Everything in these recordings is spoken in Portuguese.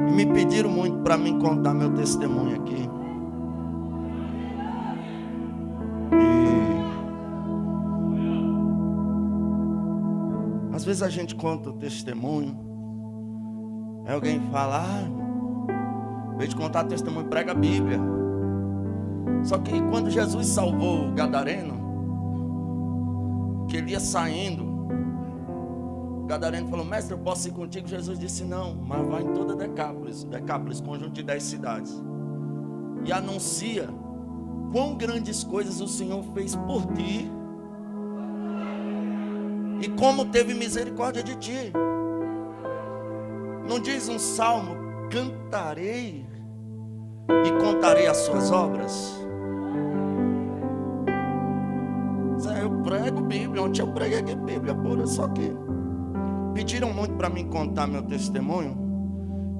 E me pediram muito para mim contar meu testemunho aqui. Às vezes a gente conta o testemunho, aí alguém fala, em vez de contar testemunho, prega a Bíblia. Só que quando Jesus salvou o gadareno, que ele ia saindo, o gadareno falou, mestre, eu posso ir contigo? Jesus disse, não, mas vai em toda Decápolis, conjunto de 10 cidades, e anuncia quão grandes coisas o Senhor fez por ti, e como teve misericórdia de ti. Não diz um salmo, cantarei e contarei as suas obras? Eu prego Bíblia, ontem eu preguei aqui Bíblia pura, só que pediram muito para mim contar meu testemunho,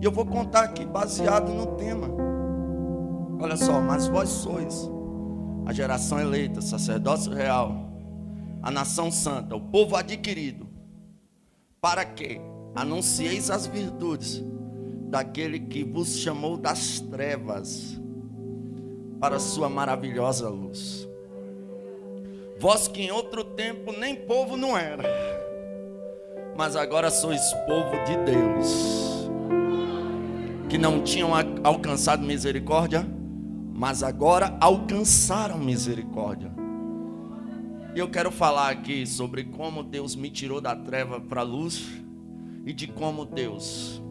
e eu vou contar aqui baseado no tema. Olha só, mas vós sois a geração eleita, sacerdócio real, a nação santa, o povo adquirido, para que anuncieis as virtudes daquele que vos chamou das trevas para a sua maravilhosa luz. Vós que em outro tempo nem povo não era, mas agora sois povo de Deus, que não tinham alcançado misericórdia, mas agora alcançaram misericórdia. E eu quero falar aqui sobre como Deus me tirou da treva para a luz, e de como Deus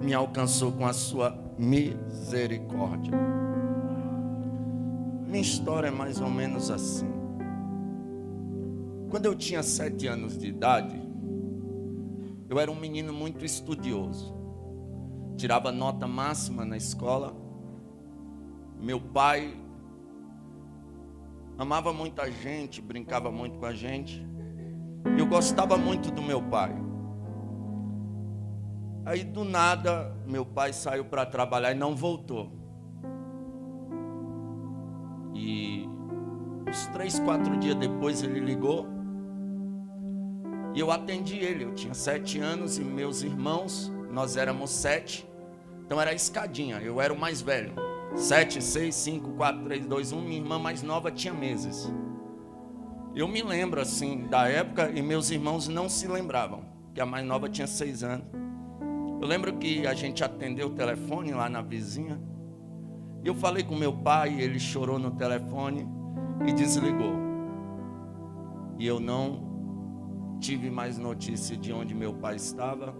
me alcançou com a sua misericórdia. Minha história é mais ou menos assim. Quando eu tinha 7 anos de idade, eu era um menino muito estudioso, tirava nota máxima na escola. Meu pai amava muita gente, brincava muito com a gente, e eu gostava muito do meu pai. Aí do nada, meu pai saiu para trabalhar e não voltou. E uns 3, 4 dias depois ele ligou, e eu atendi ele. Eu tinha 7 anos e meus irmãos, nós éramos 7, então era escadinha, eu era o mais velho. 7, 6, 5, 4, 3, 2, 1, minha irmã mais nova tinha meses. Eu me lembro assim da época, e meus irmãos não se lembravam, que a mais nova tinha 6 anos. Eu lembro que a gente atendeu o telefone lá na vizinha, e eu falei com meu pai, ele chorou no telefone e desligou. E eu não tive mais notícia de onde meu pai estava,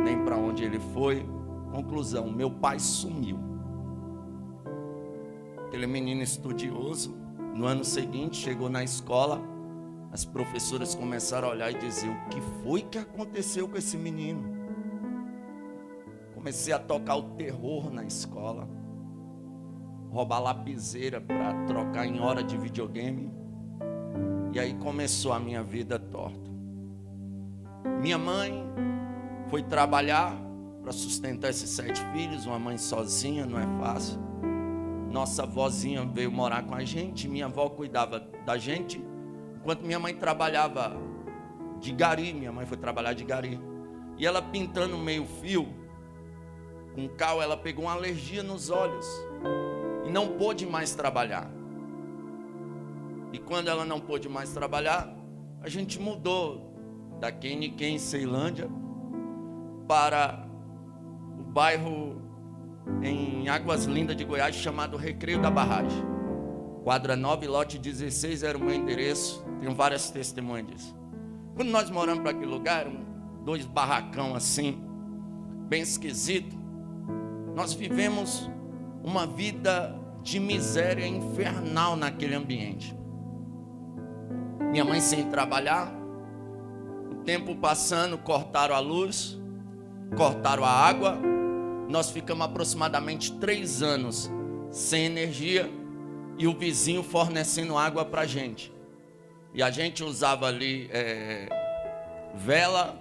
nem para onde ele foi. Conclusão, meu pai sumiu. Aquele menino estudioso, no ano seguinte, chegou na escola, as professoras começaram a olhar e dizer, o que foi que aconteceu com esse menino? Comecei a tocar o terror na escola, roubar lapiseira para trocar em hora de videogame, e aí começou a minha vida torta. Minha mãe foi trabalhar para sustentar esses 7 filhos, uma mãe sozinha, não é fácil. Nossa avózinha veio morar com a gente, minha avó cuidava da gente, enquanto minha mãe trabalhava de gari. Minha mãe foi trabalhar de gari, e ela pintando meio fio com cal, ela pegou uma alergia nos olhos e não pôde mais trabalhar. E quando ela não pôde mais trabalhar, a gente mudou da Queniquém, Ceilândia, para o bairro em Águas Lindas de Goiás, chamado Recreio da Barragem. Quadra 9, lote 16 era o meu endereço. Tenho várias testemunhas disso. Quando nós moramos para aquele lugar, 2 barracão assim, bem esquisito. Nós vivemos uma vida de miséria infernal naquele ambiente. Minha mãe sem trabalhar, o tempo passando, cortaram a luz, cortaram a água. Nós ficamos aproximadamente 3 anos sem energia, e o vizinho fornecendo água para a gente. E a gente usava ali vela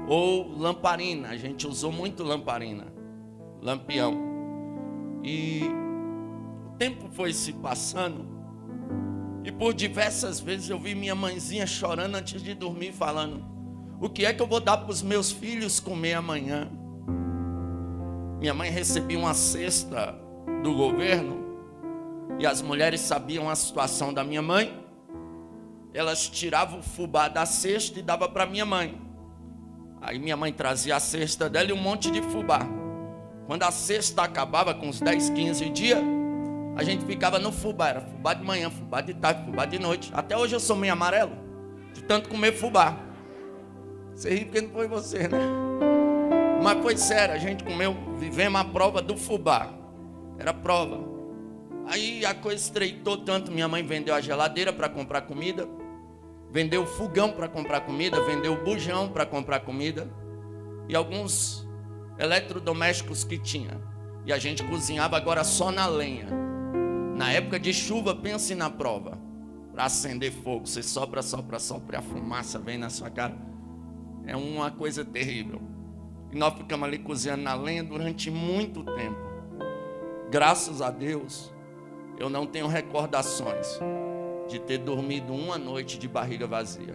ou lamparina. A gente usou muito lamparina, lampião. E o tempo foi se passando, e por diversas vezes eu vi minha mãezinha chorando antes de dormir, falando, o que é que eu vou dar para os meus filhos comer amanhã? Minha mãe recebia uma cesta do governo e as mulheres sabiam a situação da minha mãe. Elas tiravam o fubá da cesta e davam para minha mãe. Aí minha mãe trazia a cesta dela e um monte de fubá. Quando a cesta acabava com uns 10, 15 dias, a gente ficava no fubá. Era fubá de manhã, fubá de tarde, fubá de noite. Até hoje eu sou meio amarelo, de tanto comer fubá. Você ri porque não foi você, né? Mas foi sério, a gente comeu, vivemos a prova do fubá. Era prova. Aí a coisa estreitou tanto, minha mãe vendeu a geladeira para comprar comida, vendeu o fogão para comprar comida, vendeu o bujão para comprar comida e alguns eletrodomésticos que tinha. E a gente cozinhava agora só na lenha. Na época de chuva, pense na prova. Para acender fogo, você sopra e a fumaça vem na sua cara. É uma coisa terrível. E nós ficamos ali cozinhando na lenha durante muito tempo. Graças a Deus, eu não tenho recordações de ter dormido uma noite de barriga vazia.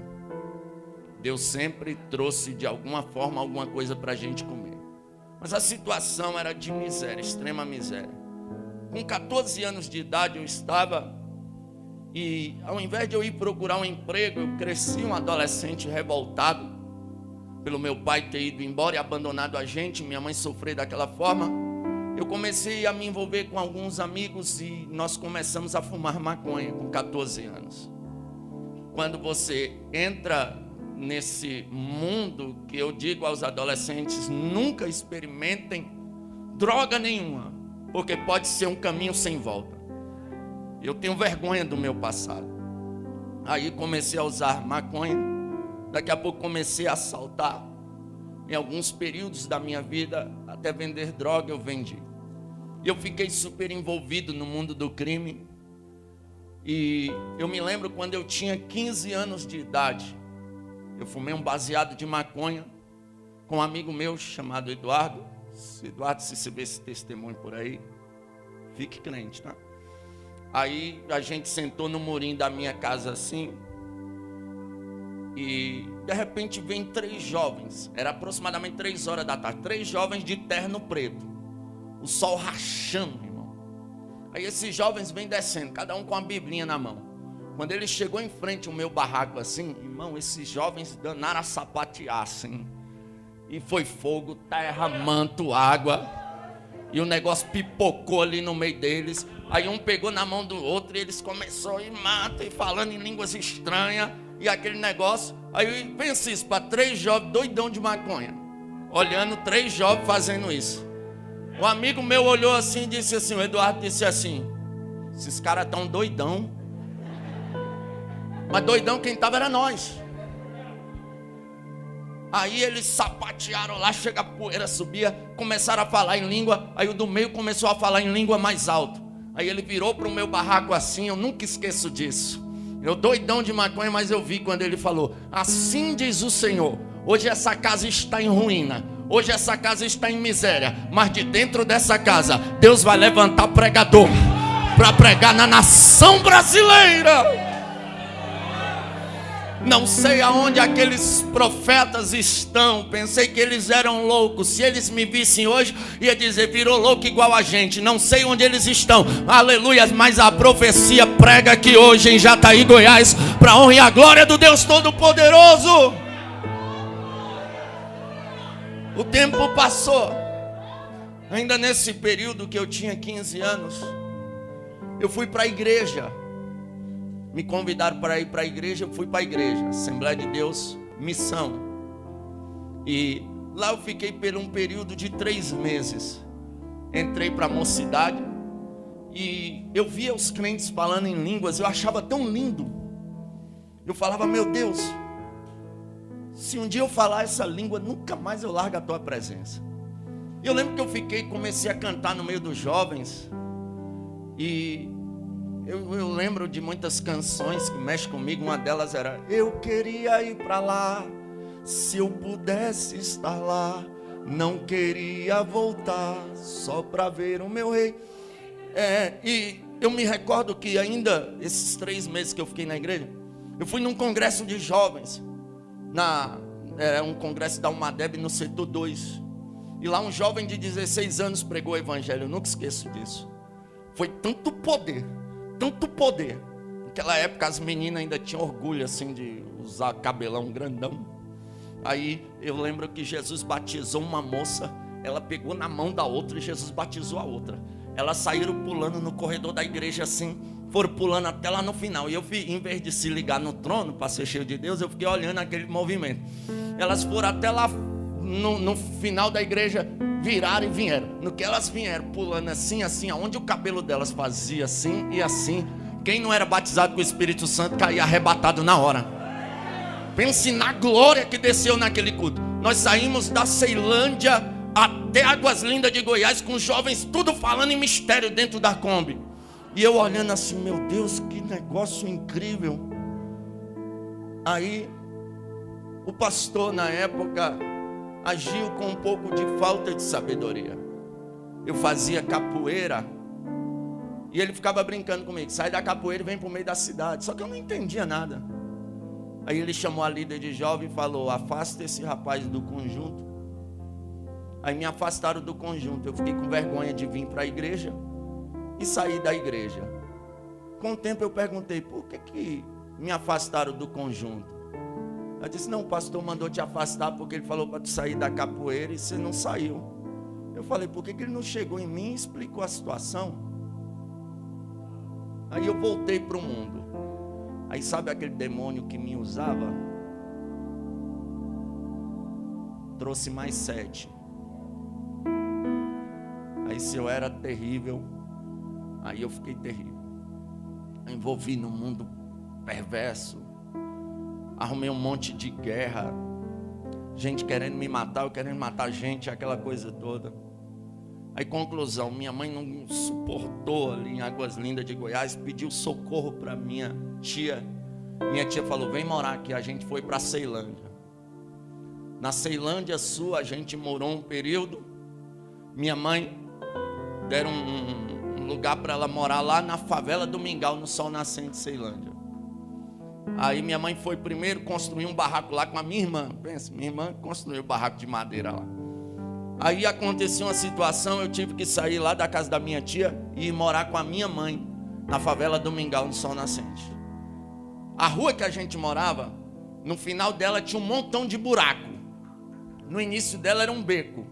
Deus sempre trouxe de alguma forma alguma coisa para a gente comer. Mas a situação era de miséria, extrema miséria. Com 14 anos de idade eu estava, e ao invés de eu ir procurar um emprego, eu cresci um adolescente revoltado pelo meu pai ter ido embora e abandonado a gente, minha mãe sofrer daquela forma. Eu comecei a me envolver com alguns amigos e nós começamos a fumar maconha com 14 anos. Quando você entra nesse mundo que eu digo aos adolescentes, nunca experimentem droga nenhuma, porque pode ser um caminho sem volta. Eu tenho vergonha do meu passado. Aí comecei a usar maconha, daqui a pouco comecei a assaltar. Em alguns períodos da minha vida, até vender droga eu vendi. E eu fiquei super envolvido no mundo do crime. E eu me lembro quando eu tinha 15 anos de idade, eu fumei um baseado de maconha com um amigo meu chamado Eduardo. Eduardo, se você vê esse testemunho por aí, fique crente, tá? Aí a gente sentou no murinho da minha casa assim, e de repente vem 3 jovens, era aproximadamente 3 horas da tarde, 3 jovens de terno preto, o sol rachando, irmão. Aí esses jovens vêm descendo, cada um com a biblinha na mão. Quando ele chegou em frente ao meu barraco assim, irmão, esses jovens danaram a sapatear assim, e foi fogo, terra, manto, água, e o negócio pipocou ali no meio deles. Aí um pegou na mão do outro e eles começaram a ir mata e falando em línguas estranhas, e aquele negócio. Aí pensa isso, para 3 jovens doidão de maconha, olhando 3 jovens fazendo isso. Um amigo meu olhou assim e disse assim, o Eduardo disse assim, esses caras tão doidão. Mas doidão quem estava era nós. Aí eles sapatearam lá, chega a poeira, subia, começaram a falar em língua. Aí o do meio começou a falar em língua mais alto. Aí ele virou para o meu barraco assim, eu nunca esqueço disso. Eu doidão de maconha, mas eu vi quando ele falou, assim diz o Senhor, hoje essa casa está em ruína, hoje essa casa está em miséria, mas de dentro dessa casa, Deus vai levantar pregador para pregar na nação brasileira. Não sei aonde aqueles profetas estão. Pensei que eles eram loucos. Se eles me vissem hoje, ia dizer, virou louco igual a gente. Não sei onde eles estão. Aleluia. Mas a profecia prega aqui hoje em Jataí, Goiás, para a honra e a glória do Deus Todo-Poderoso. O tempo passou. Ainda nesse período que eu tinha 15 anos, eu fui para a igreja. Me convidaram para ir para a igreja, eu fui para a igreja, Assembleia de Deus, Missão. E lá eu fiquei por um período de 3 meses. Entrei para a mocidade e eu via os crentes falando em línguas, eu achava tão lindo. Eu falava, meu Deus, se um dia eu falar essa língua, nunca mais eu largo a tua presença. Eu lembro que eu comecei a cantar no meio dos jovens. E eu lembro de muitas canções que mexem comigo. Uma delas era, eu queria ir para lá, se eu pudesse estar lá, não queria voltar, só para ver o meu rei. E eu me recordo que ainda, esses 3 meses que eu fiquei na igreja, eu fui num congresso de jovens, um congresso da Umadeb no setor 2. E lá um jovem de 16 anos pregou o evangelho. Eu nunca esqueço disso. Foi tanto poder, tanto poder. Naquela época as meninas ainda tinham orgulho assim de usar cabelão grandão. Aí eu lembro que Jesus batizou uma moça. Ela pegou na mão da outra e Jesus batizou a outra. Elas saíram pulando no corredor da igreja assim, foram pulando até lá no final. E eu, em vez de se ligar no trono para ser cheio de Deus, eu fiquei olhando aquele movimento. Elas foram até lá no final da igreja, viraram e vieram. No que elas vieram pulando assim, assim, aonde o cabelo delas fazia assim e assim, quem não era batizado com o Espírito Santo caía arrebatado na hora. Pense na glória que desceu naquele culto. Nós saímos da Ceilândia até Águas Lindas de Goiás, com os jovens tudo falando em mistério dentro da Kombi. E eu olhando assim, meu Deus, que negócio incrível. Aí o pastor na época agiu com um pouco de falta de sabedoria. Eu fazia capoeira e ele ficava brincando comigo, sai da capoeira e vem para o meio da cidade. Só que eu não entendia nada. Aí ele chamou a líder de jovem e falou, afasta esse rapaz do conjunto. Aí me afastaram do conjunto. Eu fiquei com vergonha de vir para a igreja e sair da igreja. Com o tempo eu perguntei, por que me afastaram do conjunto? Ela disse, não, o pastor mandou te afastar porque ele falou para tu sair da capoeira e você não saiu. Eu falei, por que ele não chegou em mim e explicou a situação? Aí eu voltei para o mundo. Aí sabe aquele demônio que me usava? Trouxe mais 7. Aí se eu era terrível, aí eu fiquei terrível. Eu envolvi no mundo perverso. Arrumei um monte de guerra. Gente querendo me matar, eu querendo matar gente, aquela coisa toda. Aí conclusão, minha mãe não suportou ali em Águas Lindas de Goiás, pediu socorro para minha tia. Minha tia falou, vem morar aqui. A gente foi para Ceilândia. Na Ceilândia Sul a gente morou um período. Minha mãe deram um lugar para ela morar lá na favela do Mingau, no Sol Nascente, Ceilândia. Aí minha mãe foi primeiro construir um barraco lá com a minha irmã. Pensa, minha irmã construiu um barraco de madeira lá. Aí aconteceu uma situação, eu tive que sair lá da casa da minha tia e ir morar com a minha mãe na favela do Mingau, no Sol Nascente. A rua que a gente morava, no final dela tinha um montão de buraco. No início dela era um beco.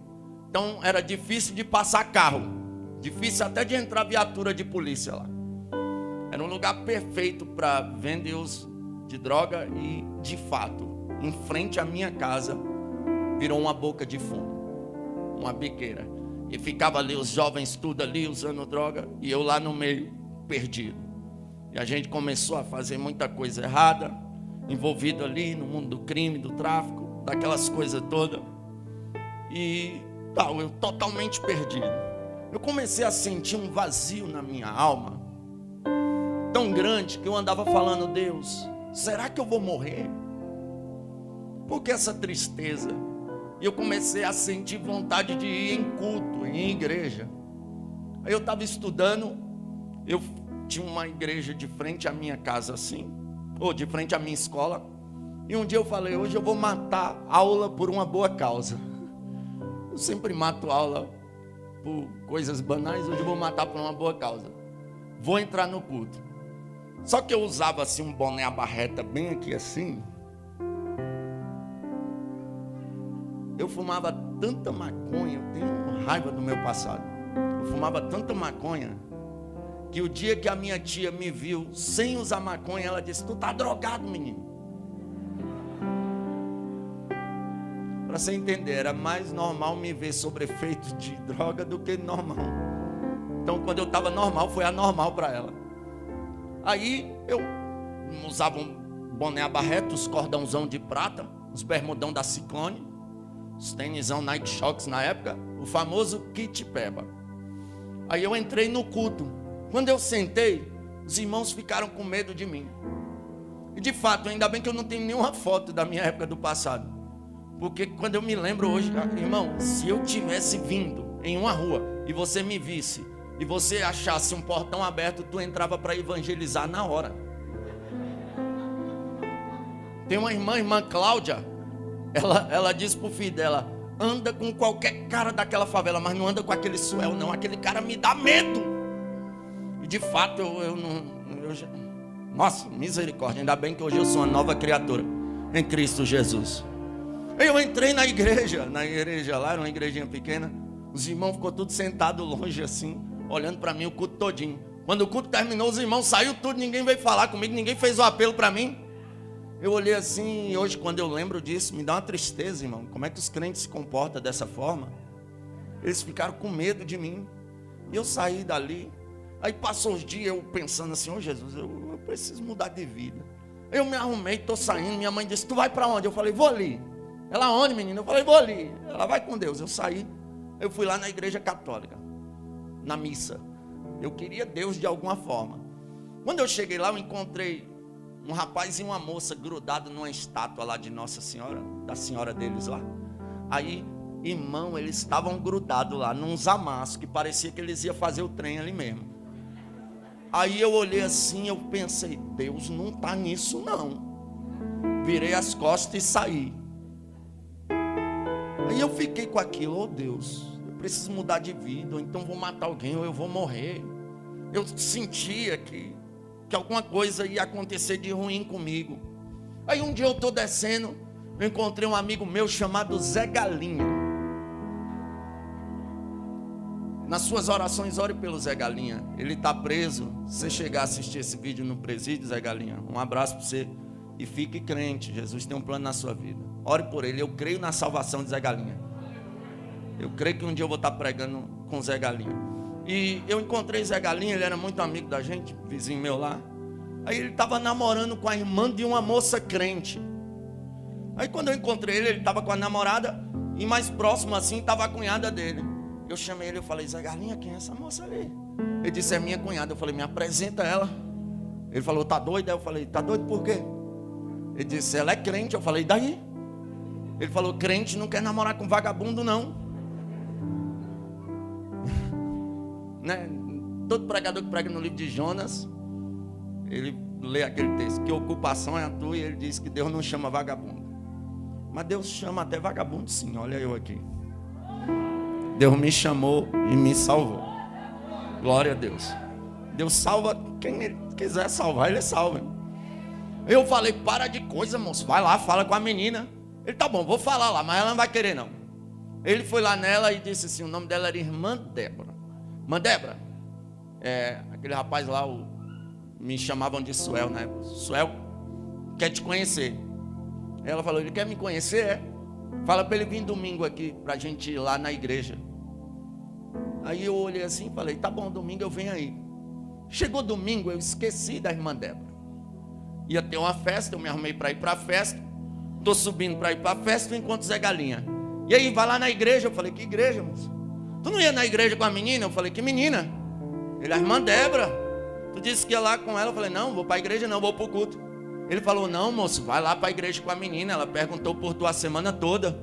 Então era difícil de passar carro. Difícil até de entrar viatura de polícia lá. Era um lugar perfeito para vender uso de droga e, de fato, em frente à minha casa, virou uma boca de fumo, uma biqueira. E ficava ali os jovens tudo ali usando droga e eu lá no meio, perdido. E a gente começou a fazer muita coisa errada, envolvido ali no mundo do crime, do tráfico, daquelas coisas todas. E tal, eu totalmente perdido. Eu comecei a sentir um vazio na minha alma, tão grande que eu andava falando, Deus, será que eu vou morrer? Por que essa tristeza? E eu comecei a sentir vontade de ir em culto, em igreja. Aí eu estava estudando, eu tinha uma igreja de frente à minha casa assim, ou de frente à minha escola, e um dia eu falei, hoje eu vou matar aula por uma boa causa. Eu sempre mato aula por coisas banais, hoje eu vou matar por uma boa causa. Vou entrar no culto. Só que eu usava assim um boné à barreta bem aqui assim. Eu fumava tanta maconha, eu tenho raiva do meu passado. Eu fumava tanta maconha que o dia que a minha tia me viu sem usar maconha, ela disse, tu tá drogado, menino. Para você entender, era mais normal me ver sob efeito de droga do que normal. Então quando eu estava normal, foi anormal para ela. Aí eu usava um boné à barreta, os cordãozão de prata, os bermudão da Ciclone, os tênisão Nike Shox na época, o famoso kit peba. Aí eu entrei no culto. Quando eu sentei, os irmãos ficaram com medo de mim. E de fato, ainda bem que eu não tenho nenhuma foto da minha época do passado. Porque quando eu me lembro hoje, irmão, se eu tivesse vindo em uma rua e você me visse e você achasse um portão aberto, tu entrava para evangelizar na hora. Tem uma irmã Cláudia, ela disse pro filho dela, anda com qualquer cara daquela favela, mas não anda com aquele Suel, não. Aquele cara me dá medo. E de fato, nossa, misericórdia. Ainda bem que hoje eu sou uma nova criatura em Cristo Jesus. Eu entrei na igreja lá, era uma igrejinha pequena. Os irmãos ficou tudo sentado longe assim, olhando para mim o culto todinho. Quando o culto terminou, os irmãos saiu tudo, ninguém veio falar comigo, ninguém fez o apelo para mim. Eu olhei assim, e hoje quando eu lembro disso, me dá uma tristeza, irmão. Como é que os crentes se comportam dessa forma? Eles ficaram com medo de mim. E eu saí dali. Aí passou os dias eu pensando assim, ô Jesus, eu preciso mudar de vida. Eu me arrumei, estou saindo, minha mãe disse, tu vai para onde? Eu falei, vou ali. Ela, onde, menina? Eu falei, vou ali. Ela, vai com Deus. Eu saí, eu fui lá na igreja católica, na missa. Eu queria Deus de alguma forma. Quando eu cheguei lá, eu encontrei um rapaz e uma moça grudados numa estátua lá de Nossa Senhora, da senhora deles lá. Aí, irmão, eles estavam grudados lá, nos amassos, que parecia que eles iam fazer o trem ali mesmo. Aí eu olhei assim, eu pensei, Deus não está nisso não. Virei as costas e saí. Aí eu fiquei com aquilo, Deus, eu preciso mudar de vida, ou então vou matar alguém, ou eu vou morrer. Eu sentia que alguma coisa ia acontecer de ruim comigo. Aí um dia eu estou descendo, eu encontrei um amigo meu chamado Zé Galinha. Nas suas orações, ore pelo Zé Galinha. Ele está preso. Se você chegar a assistir esse vídeo no presídio, Zé Galinha, um abraço para você. E fique crente, Jesus tem um plano na sua vida. Ore por ele, eu creio na salvação de Zé Galinha. Eu creio que um dia eu vou estar pregando com Zé Galinha. E eu encontrei Zé Galinha, ele era muito amigo da gente, vizinho meu lá. Aí ele estava namorando com a irmã de uma moça crente. Aí quando eu encontrei ele estava com a namorada. E mais próximo assim estava a cunhada dele. Eu chamei ele, eu falei, Zé Galinha, quem é essa moça ali? Ele disse, é minha cunhada. Eu falei, me apresenta ela. Ele falou, tá doido? Aí eu falei, tá doido por quê? Ele disse, ela é crente. Eu falei, daí? Ele falou, crente não quer namorar com vagabundo não. Né? Todo pregador que prega no livro de Jonas, ele lê aquele texto, que ocupação é a tua, e ele diz que Deus não chama vagabundo. Mas Deus chama até vagabundo sim, olha eu aqui. Deus me chamou e me salvou. Glória a Deus. Deus salva quem ele quiser salvar, ele salva. Eu falei, para de coisa, moço, vai lá, fala com a menina. Ele, tá bom, vou falar lá, mas ela não vai querer não. Ele foi lá nela e disse assim, o nome dela era Irmã Débora. Irmã Débora, aquele rapaz lá, me chamavam de Suel, né? Suel quer te conhecer. Ela falou, ele quer me conhecer, Fala para ele vir domingo aqui, para a gente ir lá na igreja. Aí eu olhei assim e falei, tá bom, domingo eu venho aí. Chegou domingo, eu esqueci da irmã Débora. Ia ter uma festa, eu me arrumei para ir para a festa. Estou subindo para ir para a festa, eu encontro Zé Galinha. E aí, vai lá na igreja. Eu falei, que igreja, moço? Tu não ia na igreja com a menina? Eu falei, que menina? Ele, a irmã Débora. Tu disse que ia lá com ela. Eu falei, não, vou para a igreja não, vou para o culto. Ele falou, não, moço, vai lá para a igreja com a menina. Ela perguntou por tua semana toda.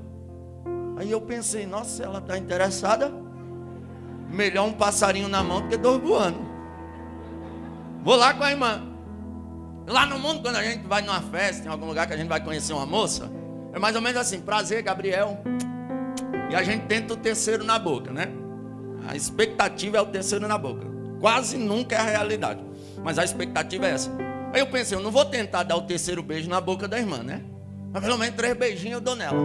Aí eu pensei, nossa, ela está interessada. Melhor um passarinho na mão do que dois voando. Vou lá com a irmã. Lá no mundo, quando a gente vai numa festa, em algum lugar que a gente vai conhecer uma moça, é mais ou menos assim, prazer, Gabriel. E a gente tenta o terceiro na boca, né? A expectativa é o terceiro na boca. Quase nunca é a realidade, mas a expectativa é essa. Aí eu pensei, eu não vou tentar dar o terceiro beijo na boca da irmã, né? Mas pelo menos 3 beijinhos eu dou nela.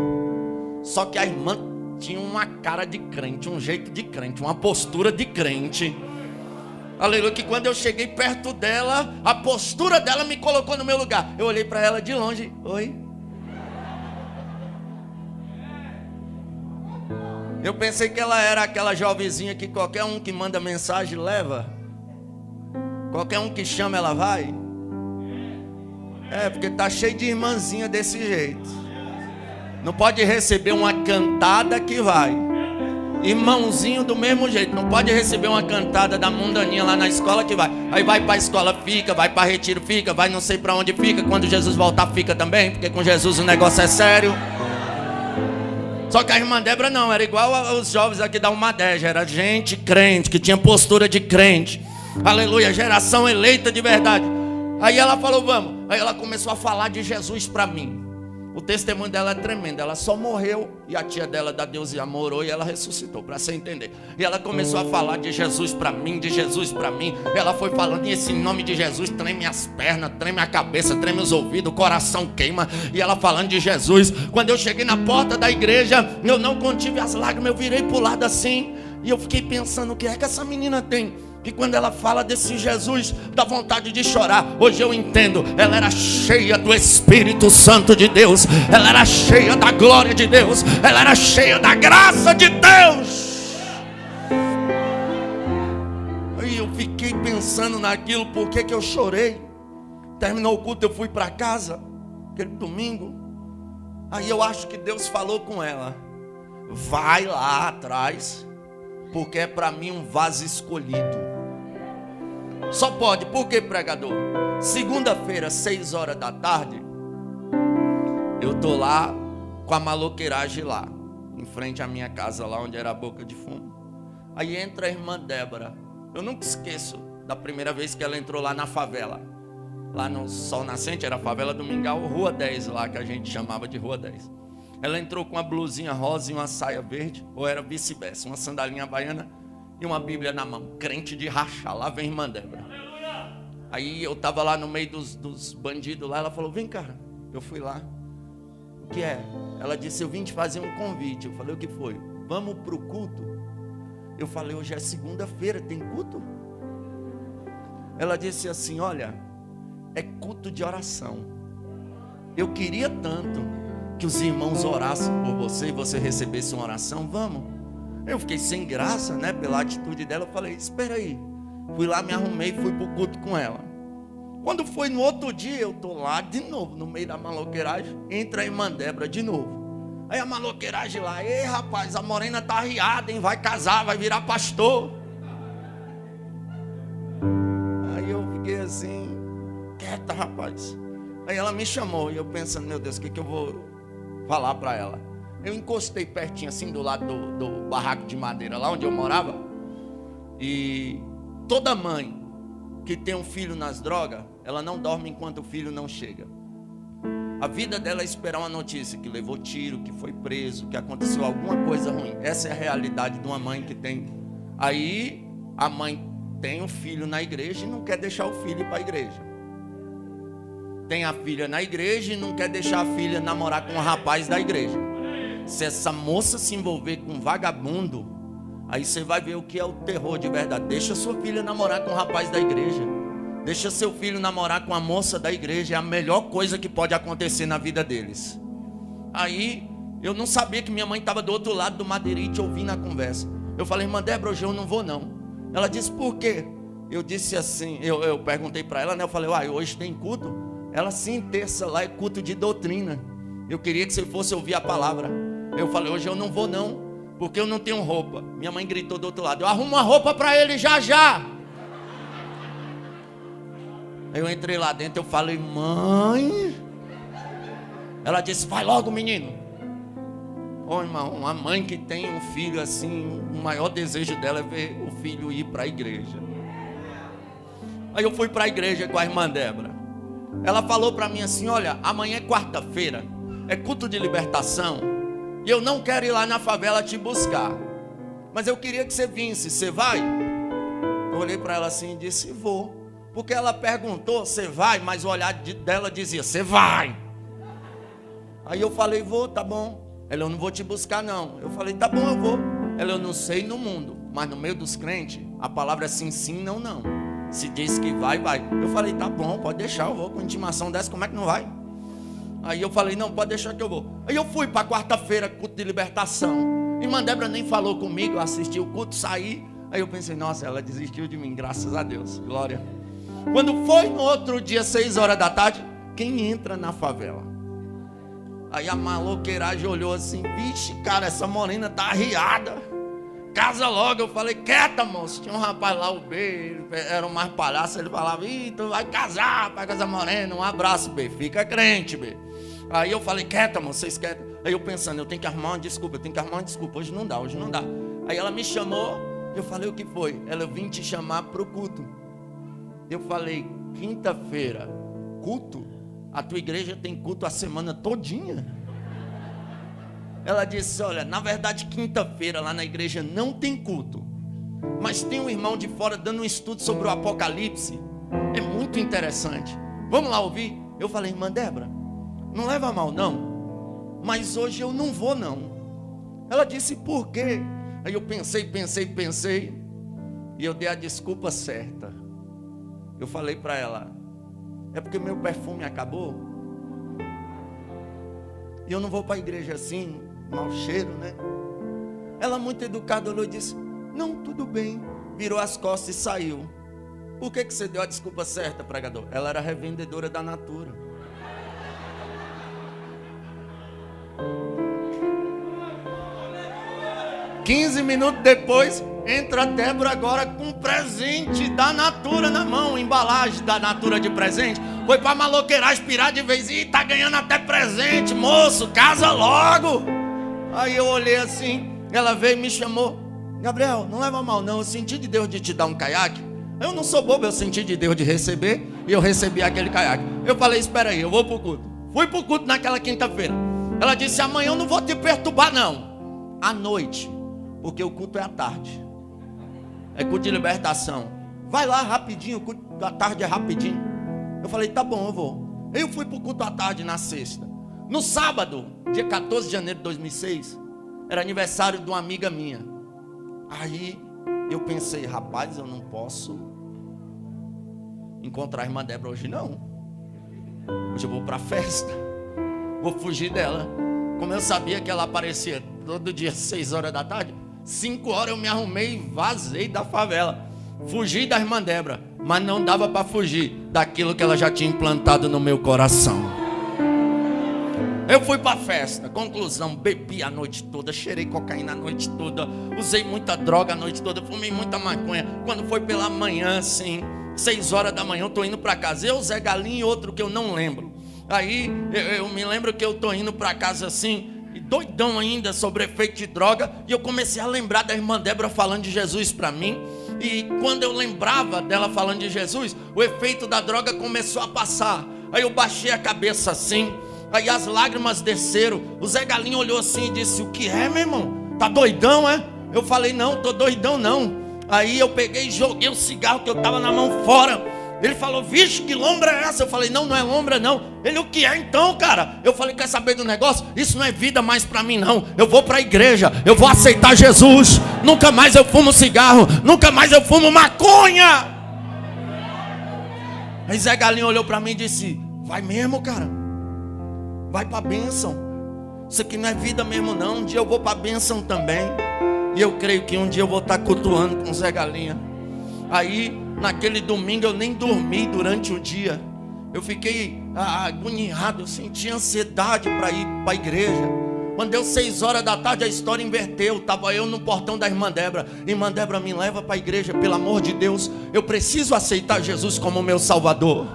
Só que a irmã tinha uma cara de crente, um jeito de crente, uma postura de crente. Aleluia, que quando eu cheguei perto dela, a postura dela me colocou no meu lugar. Eu olhei para ela de longe, oi. Eu pensei que ela era aquela jovenzinha que qualquer um que manda mensagem leva. Qualquer um que chama ela vai. Porque tá cheio de irmãzinha desse jeito. Não pode receber uma cantada que vai. Irmãozinho do mesmo jeito. Não pode receber uma cantada da mundaninha lá na escola que vai. Aí vai para a escola, fica. Vai para retiro, fica. Vai não sei para onde fica. Quando Jesus voltar, fica também. Porque com Jesus o negócio é sério. Só que a irmã Débora não. Era igual aos jovens aqui da Umadeja. Era gente crente, que tinha postura de crente. Aleluia, geração eleita de verdade. Aí ela falou, vamos. Aí ela começou a falar de Jesus para mim. O testemunho dela é tremendo. Ela só morreu e a tia dela da Deus e Amor orou e ela ressuscitou, para você entender. E ela começou a falar de Jesus para mim, de Jesus para mim. Ela foi falando, e esse nome de Jesus treme as pernas, treme a cabeça, treme os ouvidos, o coração queima. E ela falando de Jesus. Quando eu cheguei na porta da igreja, eu não contive as lágrimas, eu virei pro lado assim. E eu fiquei pensando, o que é que essa menina tem? Que quando ela fala desse Jesus, dá vontade de chorar. Hoje eu entendo, ela era cheia do Espírito Santo de Deus. Ela era cheia da glória de Deus. Ela era cheia da graça de Deus. Aí eu fiquei pensando naquilo, por que eu chorei. Terminou o culto, eu fui para casa, aquele domingo. Aí eu acho que Deus falou com ela: vai lá atrás, porque é para mim um vaso escolhido. Só pode, por que, pregador? Segunda-feira, 6 horas da tarde, eu tô lá com a maloqueiragem lá, em frente à minha casa, lá onde era a boca de fumo. Aí entra a irmã Débora. Eu nunca esqueço da primeira vez que ela entrou lá na favela. Lá no Sol Nascente, era a favela do Mingau, Rua 10 lá, que a gente chamava de Rua 10. Ela entrou com uma blusinha rosa e uma saia verde, ou era vice-versa, uma sandalinha baiana e uma Bíblia na mão, crente de rachar. Lá vem a irmã Débora. Aí eu tava lá no meio dos bandidos lá, ela falou: vem cá. Eu fui lá. O que é? Ela disse: eu vim te fazer um convite. Eu falei: o que foi? Vamos pro culto? Eu falei: hoje é segunda-feira, tem culto? Ela disse assim: olha, é culto de oração. Eu queria tanto que os irmãos orassem por você e você recebesse uma oração. Vamos. Eu fiquei sem graça, né, pela atitude dela. Eu falei: espera aí. Fui lá, me arrumei e fui pro culto com ela. Quando foi no outro dia, eu tô lá de novo, no meio da maloqueiragem. Entra a irmã Débora de novo. Aí a maloqueiragem lá: ei, rapaz, a morena tá arriada, hein? Vai casar, vai virar pastor. Aí eu fiquei assim, quieta, rapaz. Aí ela me chamou e eu pensando: meu Deus, o que eu vou falar para ela? Eu encostei pertinho assim do lado do barraco de madeira, lá onde eu morava. E toda mãe que tem um filho nas drogas, ela não dorme enquanto o filho não chega. A vida dela é esperar uma notícia que levou tiro, que foi preso, que aconteceu alguma coisa ruim. Essa é a realidade de uma mãe que tem. Aí a mãe tem um filho na igreja e não quer deixar o filho ir para a igreja. Tem a filha na igreja e não quer deixar a filha namorar com um rapaz da igreja. Se essa moça se envolver com um vagabundo, aí você vai ver o que é o terror de verdade. Deixa sua filha namorar com um rapaz da igreja. Deixa seu filho namorar com a moça da igreja. É a melhor coisa que pode acontecer na vida deles. Aí eu não sabia que minha mãe estava do outro lado do madeirite ouvindo a conversa. Eu falei: irmã Débora, hoje eu não vou não. Ela disse: por quê? Eu disse assim, eu perguntei para ela, né? Eu falei: uai, hoje tem culto? Ela: sim, terça lá é culto de doutrina. Eu queria que você fosse ouvir a palavra. Eu falei: hoje eu não vou não, porque eu não tenho roupa. Minha mãe gritou do outro lado: eu arrumo uma roupa para ele já já. Aí eu entrei lá dentro, eu falei: mãe. Ela disse: vai logo, menino. Ô irmão, uma mãe que tem um filho assim, o maior desejo dela é ver o filho ir para a igreja. Aí eu fui para a igreja com a irmã Débora. Ela falou para mim assim: olha, amanhã é quarta-feira, é culto de libertação, e eu não quero ir lá na favela te buscar, mas eu queria que você visse, você vai? Eu olhei para ela assim e disse: vou. Porque ela perguntou: você vai? Mas o olhar dela dizia: você vai. Aí eu falei: vou, tá bom. Ela: eu não vou te buscar não. Eu falei: tá bom, eu vou. Ela: eu não sei no mundo, mas no meio dos crentes a palavra é sim, sim, não, não. Se diz que vai, vai. Eu falei: tá bom, pode deixar, eu vou. Com intimação dessa, como é que não vai? Aí eu falei: não, pode deixar que eu vou. Aí eu fui para quarta-feira, culto de libertação. Irmã Débora nem falou comigo, eu assisti o culto, saí. Aí eu pensei: nossa, ela desistiu de mim, graças a Deus, glória. Quando foi no outro dia, 6 horas da tarde, quem entra na favela? Aí a maloqueiragem olhou assim: vixe, cara, essa morena tá arriada, casa logo. Eu falei: quieta, moço. Tinha um rapaz lá, o B, era um mais palhaço. Ele falava: ih, tu vai casar, vai casar morena. Um abraço, B, fica crente, B. Aí eu falei: quieta, moço, vocês quietos. Aí eu pensando: eu tenho que arrumar uma desculpa, hoje não dá, hoje não dá. Aí ela me chamou, eu falei: o que foi? Ela: eu vim te chamar pro culto. Eu falei: quinta-feira, culto? a tua igreja tem culto a semana todinha? Ela disse, olha, na verdade quinta-feira lá na igreja não tem culto, mas tem um irmão de fora dando um estudo sobre o Apocalipse, é muito interessante, vamos lá ouvir? Eu falei, irmã Débora, não leva a mal não, mas hoje eu não vou não. Ela disse, por quê? Aí eu pensei, e eu dei a desculpa certa. Eu falei para ela, é porque meu perfume acabou, e eu não vou para a igreja assim, mau cheiro, né? Ela muito educada olhou e disse, não, tudo bem. Virou as costas e saiu. Por que você deu a desculpa certa, pregador? Ela era revendedora da Natura. Quinze minutos depois, entra a Débora agora com um presente da Natura na mão, embalagem da Natura de presente. Foi para maloqueirar, aspirar de vez e tá ganhando até presente, moço, casa logo. Aí eu olhei assim, ela veio e me chamou, Gabriel, não leva mal não, eu senti de Deus de te dar um caiaque. Eu não sou bobo, eu senti de Deus de receber, e eu recebi aquele caiaque. Eu falei, espera aí, eu vou pro culto. Fui pro culto naquela quinta-feira. Ela disse, amanhã eu não vou te perturbar não, à noite, porque o culto é à tarde, é culto de libertação, vai lá rapidinho, o culto da tarde é rapidinho. Eu falei, tá bom, eu vou. Eu fui pro culto à tarde na sexta. No sábado, dia 14 de janeiro de 2006, era aniversário de uma amiga minha. Aí eu pensei, rapaz, eu não posso encontrar a irmã Débora hoje não. Hoje eu vou para a festa, vou fugir dela. Como eu sabia que ela aparecia todo dia às 6 horas da tarde, 5 horas eu me arrumei e vazei da favela. Fugi da irmã Débora, mas não dava para fugir daquilo que ela já tinha implantado no meu coração. Eu fui para a festa, conclusão, bebi a noite toda, cheirei cocaína a noite toda, usei muita droga a noite toda, fumei muita maconha. Quando foi pela manhã, assim, 6 horas da manhã, eu tô indo para casa. Eu, Zé Galinho e outro que eu não lembro. Aí eu me lembro que eu tô indo para casa assim, doidão ainda, sobre efeito de droga, e eu comecei a lembrar da irmã Débora falando de Jesus para mim. E quando eu lembrava dela falando de Jesus, o efeito da droga começou a passar. Aí eu baixei a cabeça assim, aí as lágrimas desceram. O Zé Galinho olhou assim e disse, o que é, meu irmão? Tá doidão, é? Eu falei, não, tô doidão não. Aí eu peguei e joguei o cigarro que eu tava na mão fora. Ele falou, vixe, que lombra é essa? Eu falei, não, não é lombra não. Ele, o que é então, cara? Eu falei, quer saber do negócio? Isso não é vida mais pra mim não. Eu vou pra igreja, eu vou aceitar Jesus. Nunca mais eu fumo cigarro, nunca mais eu fumo maconha. Aí Zé Galinho olhou pra mim e disse, vai mesmo, cara? Vai pra bênção. Isso aqui não é vida mesmo não. Um dia eu vou pra bênção também. E eu creio que um dia eu vou estar cultuando com o Zé Galinha. Aí, naquele domingo eu nem dormi durante o dia. Eu fiquei agoniado, eu senti ansiedade para ir para a igreja. Quando deu 6 horas da tarde, a história inverteu. Estava eu no portão da irmã Débora. Irmã Débora, me leva para a igreja, pelo amor de Deus. Eu preciso aceitar Jesus como meu Salvador.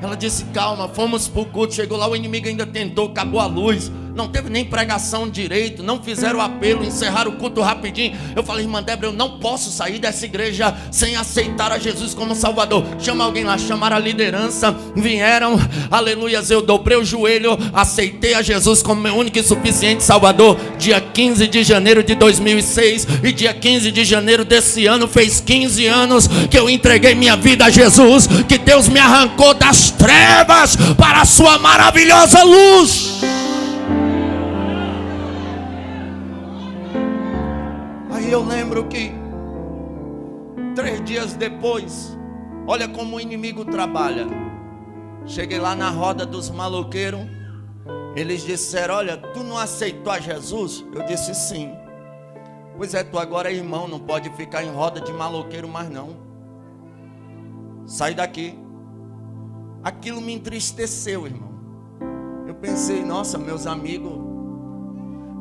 Ela disse, calma, fomos para o culto. Chegou lá, o inimigo ainda tentou, acabou a luz. Não teve nem pregação direito, não fizeram apelo, encerraram o culto rapidinho. Eu falei, irmã Débora, eu não posso sair dessa igreja sem aceitar a Jesus como Salvador. Chama alguém lá, chamaram a liderança, vieram, aleluias, eu dobrei o joelho, aceitei a Jesus como meu único e suficiente Salvador. Dia 15 de janeiro de 2006, e dia 15 de janeiro desse ano, fez 15 anos que eu entreguei minha vida a Jesus, que Deus me arrancou das trevas para a sua maravilhosa luz. Eu lembro que 3 dias depois, olha como o inimigo trabalha. Cheguei lá na roda dos maloqueiros. Eles disseram, olha, tu não aceitou a Jesus? Eu disse sim. Pois é, tu agora é irmão, não pode ficar em roda de maloqueiro mais não. Sai daqui. Aquilo me entristeceu, irmão. Eu pensei, nossa, meus amigos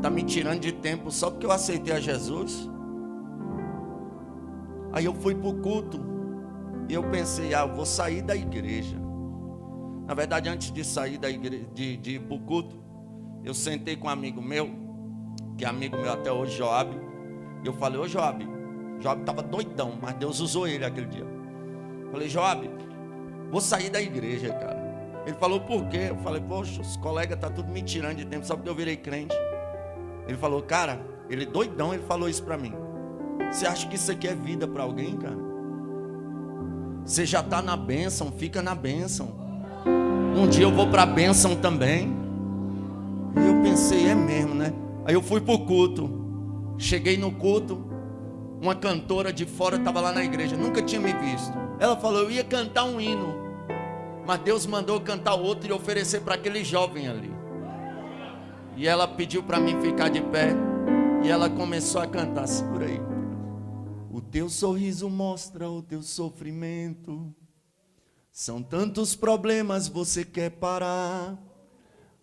tá me tirando de tempo só porque eu aceitei a Jesus. Aí eu fui para o culto e eu pensei, eu vou sair da igreja. Na verdade, antes de sair da igreja, de ir para o culto, eu sentei com um amigo meu, que é amigo meu até hoje, Joab. E eu falei, ô Joab, Joab estava doidão, mas Deus usou ele aquele dia. Falei, Joab, vou sair da igreja, cara. Ele falou, por quê? Eu falei, poxa, os colegas estão tudo me tirando de tempo, só porque eu virei crente. Ele falou, cara, ele doidão, ele falou isso para mim. Você acha que isso aqui é vida para alguém, cara? Você já está na bênção, fica na bênção. Um dia eu vou para a bênção também. E eu pensei, é mesmo, né? Aí eu fui para o culto. Cheguei no culto, uma cantora de fora estava lá na igreja, nunca tinha me visto. Ela falou, eu ia cantar um hino, mas Deus mandou cantar outro e oferecer para aquele jovem ali. E ela pediu para mim ficar de pé. E ela começou a cantar, segura aí. O teu sorriso mostra o teu sofrimento. São tantos problemas, você quer parar.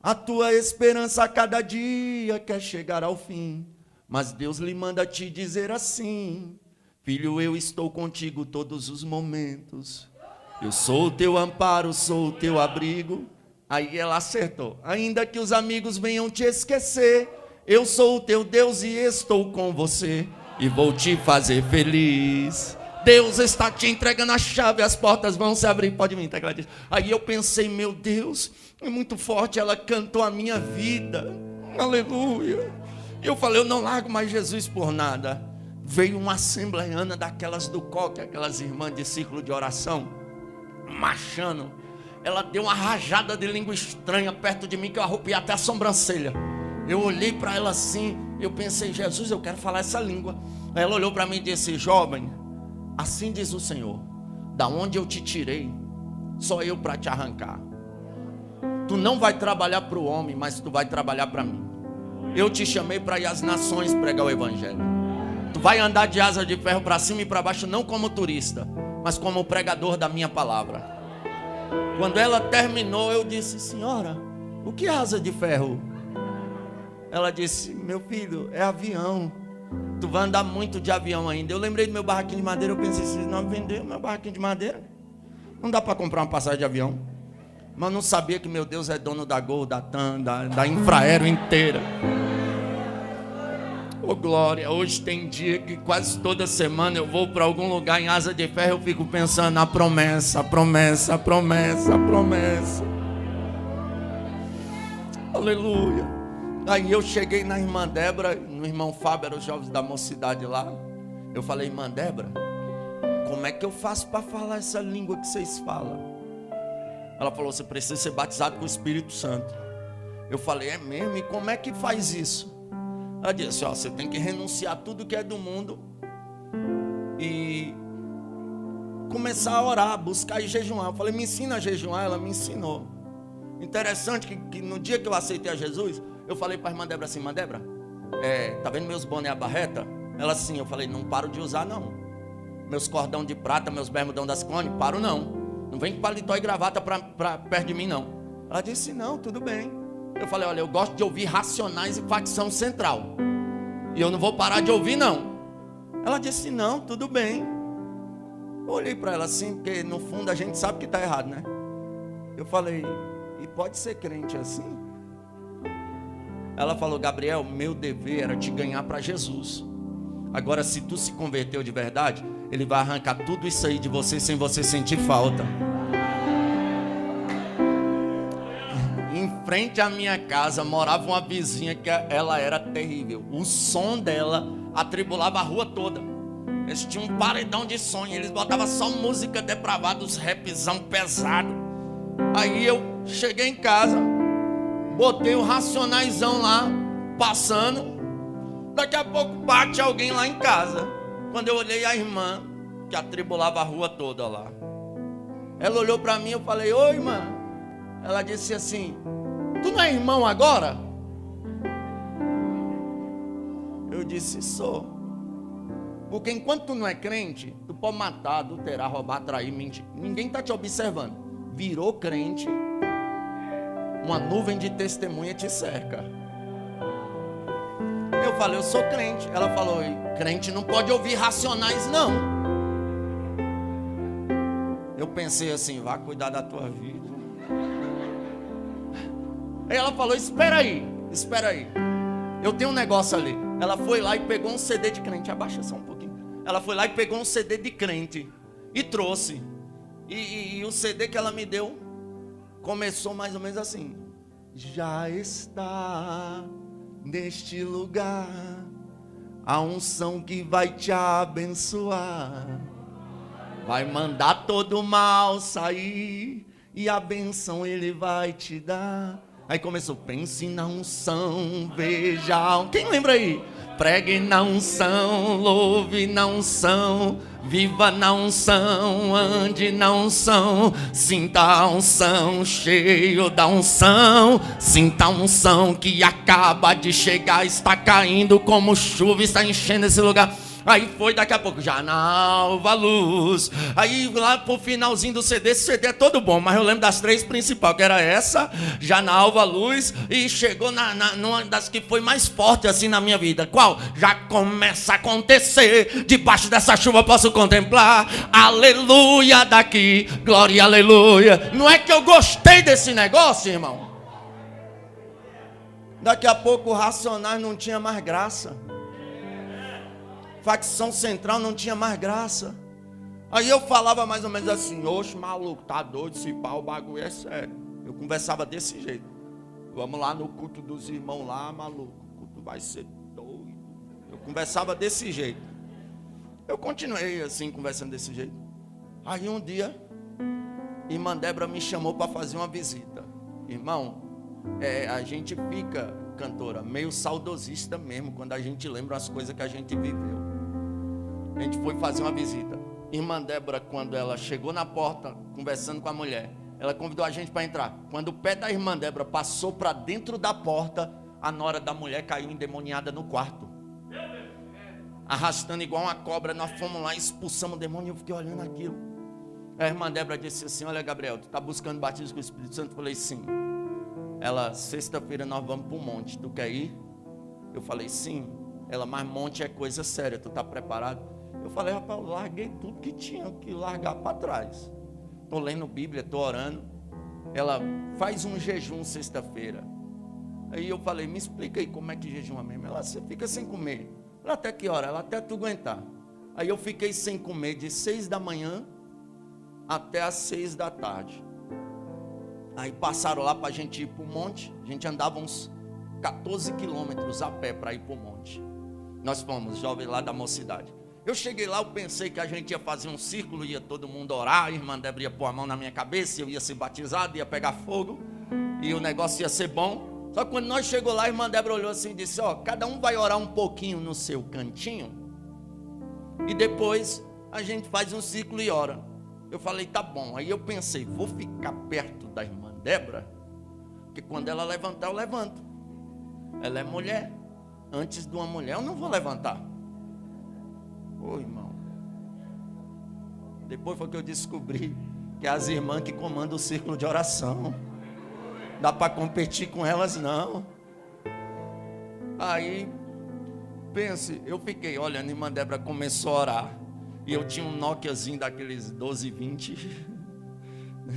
A tua esperança a cada dia quer chegar ao fim. Mas Deus lhe manda te dizer assim: filho, eu estou contigo todos os momentos. Eu sou o teu amparo, sou o teu abrigo. Aí ela acertou. Ainda que os amigos venham te esquecer, eu sou o teu Deus e estou com você. E vou te fazer feliz. Deus está te entregando a chave, as portas vão se abrir. Pode vir, tá? Aí eu pensei, meu Deus, é muito forte. Ela cantou a minha vida. Aleluia. Eu falei, eu não largo mais Jesus por nada. Veio uma assembleiana daquelas do coque, aquelas irmãs de círculo de oração, marchando. Ela deu uma rajada de língua estranha perto de mim, que eu arrupiei até a sobrancelha. Eu olhei para ela assim, eu pensei, Jesus, eu quero falar essa língua. Aí ela olhou para mim e disse, jovem, assim diz o Senhor, da onde eu te tirei, só eu para te arrancar. Tu não vai trabalhar para o homem, mas tu vai trabalhar para mim. Eu te chamei para ir às nações pregar o evangelho. Tu vai andar de asa de ferro para cima e para baixo, não como turista, mas como pregador da minha palavra. Quando ela terminou, eu disse, senhora, o que é asa de ferro? Ela disse, meu filho, é avião. Tu vai andar muito de avião ainda. Eu lembrei do meu barraquinho de madeira. Eu pensei, se não vender o meu barraquinho de madeira, não dá para comprar uma passagem de avião. Mas não sabia que meu Deus é dono da Gol, da TAM, da Infraero inteira. Ô glória, hoje tem dia que quase toda semana eu vou para algum lugar em asa de ferro. Eu fico pensando na promessa, a promessa, a promessa, a promessa. Aleluia. Aí eu cheguei na irmã Débora, no irmão Fábio, eram os jovens da mocidade lá. Eu falei, irmã Débora, como é que eu faço para falar essa língua que vocês falam? Ela falou, você precisa ser batizado com o Espírito Santo. Eu falei, é mesmo? E como é que faz isso? Ela disse, ó, você tem que renunciar tudo que é do mundo e começar a orar, buscar e jejuar. Eu falei, me ensina a jejuar. Ela me ensinou. Interessante que no dia que eu aceitei a Jesus, eu falei para a irmã Débora assim, irmã Débora, tá vendo meus boné a barreta? Ela sim, eu falei, não paro de usar não. Meus cordão de prata, meus bermudão das clones, paro não. Não vem com paletó e gravata pra perto de mim não. Ela disse, não, tudo bem. Eu falei, olha, eu gosto de ouvir Racionais e Facção Central. E eu não vou parar de ouvir não. Ela disse, não, tudo bem. Eu olhei para ela assim, porque no fundo a gente sabe que está errado, né? Eu falei, e pode ser crente assim? Ela falou, Gabriel, meu dever era te ganhar para Jesus. Agora, se tu se converteu de verdade, Ele vai arrancar tudo isso aí de você sem você sentir falta. Em frente à minha casa morava uma vizinha que ela era terrível. O som dela atribulava a rua toda. Eles tinham um paredão de som e eles botavam só música depravada, os rapzão pesado. Aí eu cheguei em casa, botei o Racionaizão lá, passando. Daqui a pouco bate alguém lá em casa. Quando eu olhei a irmã, que atribulava a rua toda lá. Ela olhou para mim, eu falei, oi irmã. Ela disse assim, tu não é irmão agora? Eu disse, sou. Porque enquanto tu não é crente, tu pode matar, adulterar, roubar, trair, mentir. Ninguém está te observando. Virou crente, uma nuvem de testemunha te cerca. Eu falei, eu sou crente. Ela falou, crente não pode ouvir Racionais não. Eu pensei assim, vá cuidar da tua vida. Aí ela falou, espera aí. Eu tenho um negócio ali. Ela foi lá e pegou um CD de crente. Abaixa só um pouquinho. Ela foi lá e pegou um CD de crente e trouxe. E o CD que ela me deu começou mais ou menos assim: já está neste lugar a unção que vai te abençoar, vai mandar todo o mal sair e a benção ele vai te dar. Aí começou: pense na unção, veja. Quem lembra aí? Pregue na unção, louve na unção, viva na unção, ande na unção, sinta a unção, cheio da unção, sinta a unção que acaba de chegar, está caindo como chuva, está enchendo esse lugar. Aí foi, daqui a pouco, já na alva luz. Aí lá pro finalzinho do CD, esse CD é todo bom, mas eu lembro das 3 principais, que era essa, já na alva luz. E chegou numa das que foi mais forte assim na minha vida. Qual? Já começa a acontecer, debaixo dessa chuva posso contemplar, aleluia daqui, glória, aleluia. Não é que eu gostei desse negócio, irmão? Daqui a pouco o Racionais não tinha mais graça, Facção Central não tinha mais graça. Aí eu falava mais ou menos assim: oxe, maluco, tá doido, se pá, o bagulho é sério. Eu conversava desse jeito: vamos lá no culto dos irmãos lá, maluco, o culto vai ser doido. Eu conversava desse jeito. Eu continuei assim, conversando desse jeito. Aí um dia, irmã Débora me chamou para fazer uma visita. Irmão, a gente fica, cantora, meio saudosista mesmo, quando a gente lembra as coisas que a gente viveu. A gente foi fazer uma visita. Irmã Débora, quando ela chegou na porta, conversando com a mulher, ela convidou a gente para entrar. Quando o pé da irmã Débora passou para dentro da porta, a nora da mulher caiu endemoniada no quarto, arrastando igual uma cobra. Nós fomos lá, expulsamos o demônio. Eu fiquei olhando aquilo. A irmã Débora disse assim: olha, Gabriel, tu está buscando batismo com o Espírito Santo? Eu falei: sim. Ela: sexta-feira nós vamos para o monte, tu quer ir? Eu falei: sim. Ela: mas monte é coisa séria, tu está preparado? Eu falei: rapaz, eu larguei tudo que tinha que largar para trás. Estou lendo Bíblia, estou orando. Ela: faz um jejum sexta-feira. Aí eu falei: me explica aí como é que jejuma mesmo. Ela: você fica sem comer. Ela: até que hora? Ela: até tu aguentar. Aí eu fiquei sem comer de 6 da manhã até as 6 da tarde. Aí passaram lá para a gente ir para o monte. A gente andava uns 14 quilômetros a pé para ir para o monte. Nós fomos, jovens lá da mocidade. Eu cheguei lá, eu pensei que a gente ia fazer um círculo, ia todo mundo orar, a irmã Débora ia pôr a mão na minha cabeça, eu ia ser batizado, ia pegar fogo, e o negócio ia ser bom. Só que quando nós chegamos lá, a irmã Débora olhou assim e disse: ó, cada um vai orar um pouquinho no seu cantinho, e depois a gente faz um círculo e ora. Eu falei: tá bom. Aí eu pensei: vou ficar perto da irmã Débora, porque quando ela levantar, eu levanto. Ela é mulher. Antes de uma mulher, eu não vou levantar. Ô irmão, depois foi que eu descobri que é as irmãs que comandam o círculo de oração. Dá para competir com elas não. Aí, pense, eu fiquei olhando, a irmã Débora começou a orar. E eu tinha um Nokiazinho daqueles 1220,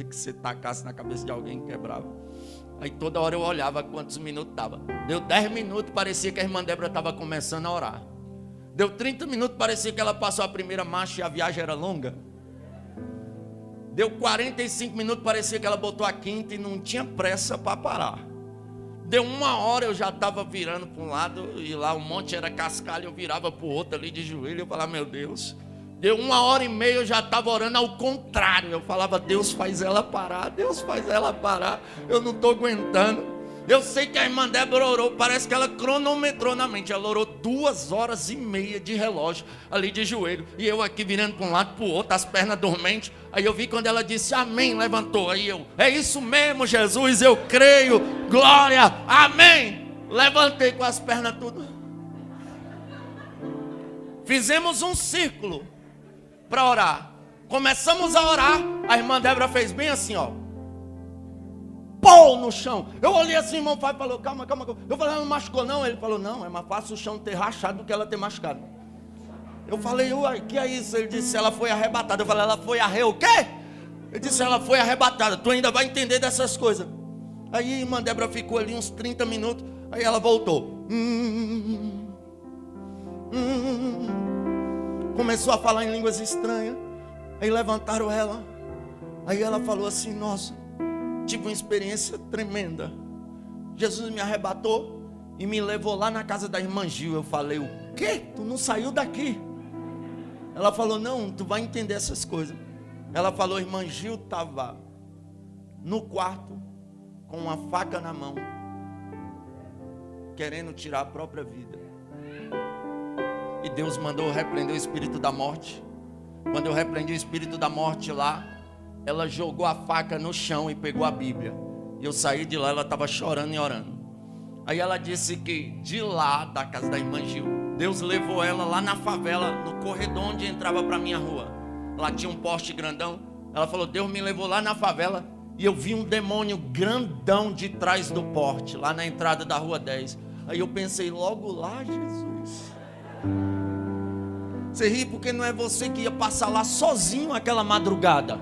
que você tacasse na cabeça de alguém e quebrava. Aí toda hora eu olhava quantos minutos dava. Deu 10 minutos, parecia que a irmã Débora estava começando a orar. Deu 30 minutos, parecia que ela passou a primeira marcha e a viagem era longa. Deu 45 minutos, parecia que ela botou a quinta e não tinha pressa para parar. Deu 1 hora, eu já estava virando para um lado, e lá o monte era cascalho, eu virava para o outro ali de joelho, eu falava: meu Deus. Deu 1h30, eu já estava orando ao contrário. Eu falava: Deus, faz ela parar, Deus, faz ela parar, eu não estou aguentando. Eu sei que a irmã Débora orou, parece que ela cronometrou na mente. Ela orou 2h30 de relógio, ali de joelho. E eu aqui virando para um lado, para o outro, as pernas dormentes. Aí eu vi quando ela disse amém, levantou. Aí eu: é isso mesmo, Jesus, eu creio, glória, amém. Levantei com as pernas tudo. Fizemos um círculo para orar. Começamos a orar. A irmã Débora fez bem assim, ó, pô, no chão. Eu olhei assim, irmão Fábio falou: calma. Eu falei: não machucou não? Ele falou: não, é mais fácil o chão ter rachado do que ela ter machucado. Eu falei: uai, que é isso? Ele disse: ela foi arrebatada. Eu falei: ela foi o quê? Ele disse: ela foi arrebatada. Tu ainda vai entender dessas coisas. Aí a irmã Débora ficou ali uns 30 minutos. Aí ela voltou. Começou a falar em línguas estranhas. Aí levantaram ela. Aí ela falou assim: nossa, tive uma experiência tremenda. Jesus me arrebatou e me levou lá na casa da irmã Gil. Eu falei, o quê? Tu não saiu daqui? Ela falou, não, tu vai entender essas coisas. Ela falou, irmã Gil estava no quarto com uma faca na mão, querendo tirar a própria vida. E Deus mandou repreender o espírito da morte. Quando eu repreendi o espírito da morte lá, ela jogou a faca no chão e pegou a Bíblia. E eu saí de lá, ela estava chorando e orando. Aí ela disse que de lá, da casa da irmã Gil, Deus levou ela lá na favela, no corredor onde entrava para minha rua. Lá tinha um poste grandão. Ela falou, Deus me levou lá na favela e eu vi um demônio grandão de trás do porte, lá na entrada da rua 10. Aí eu pensei, logo lá, Jesus. Você ri porque não é você que ia passar lá sozinho aquela madrugada.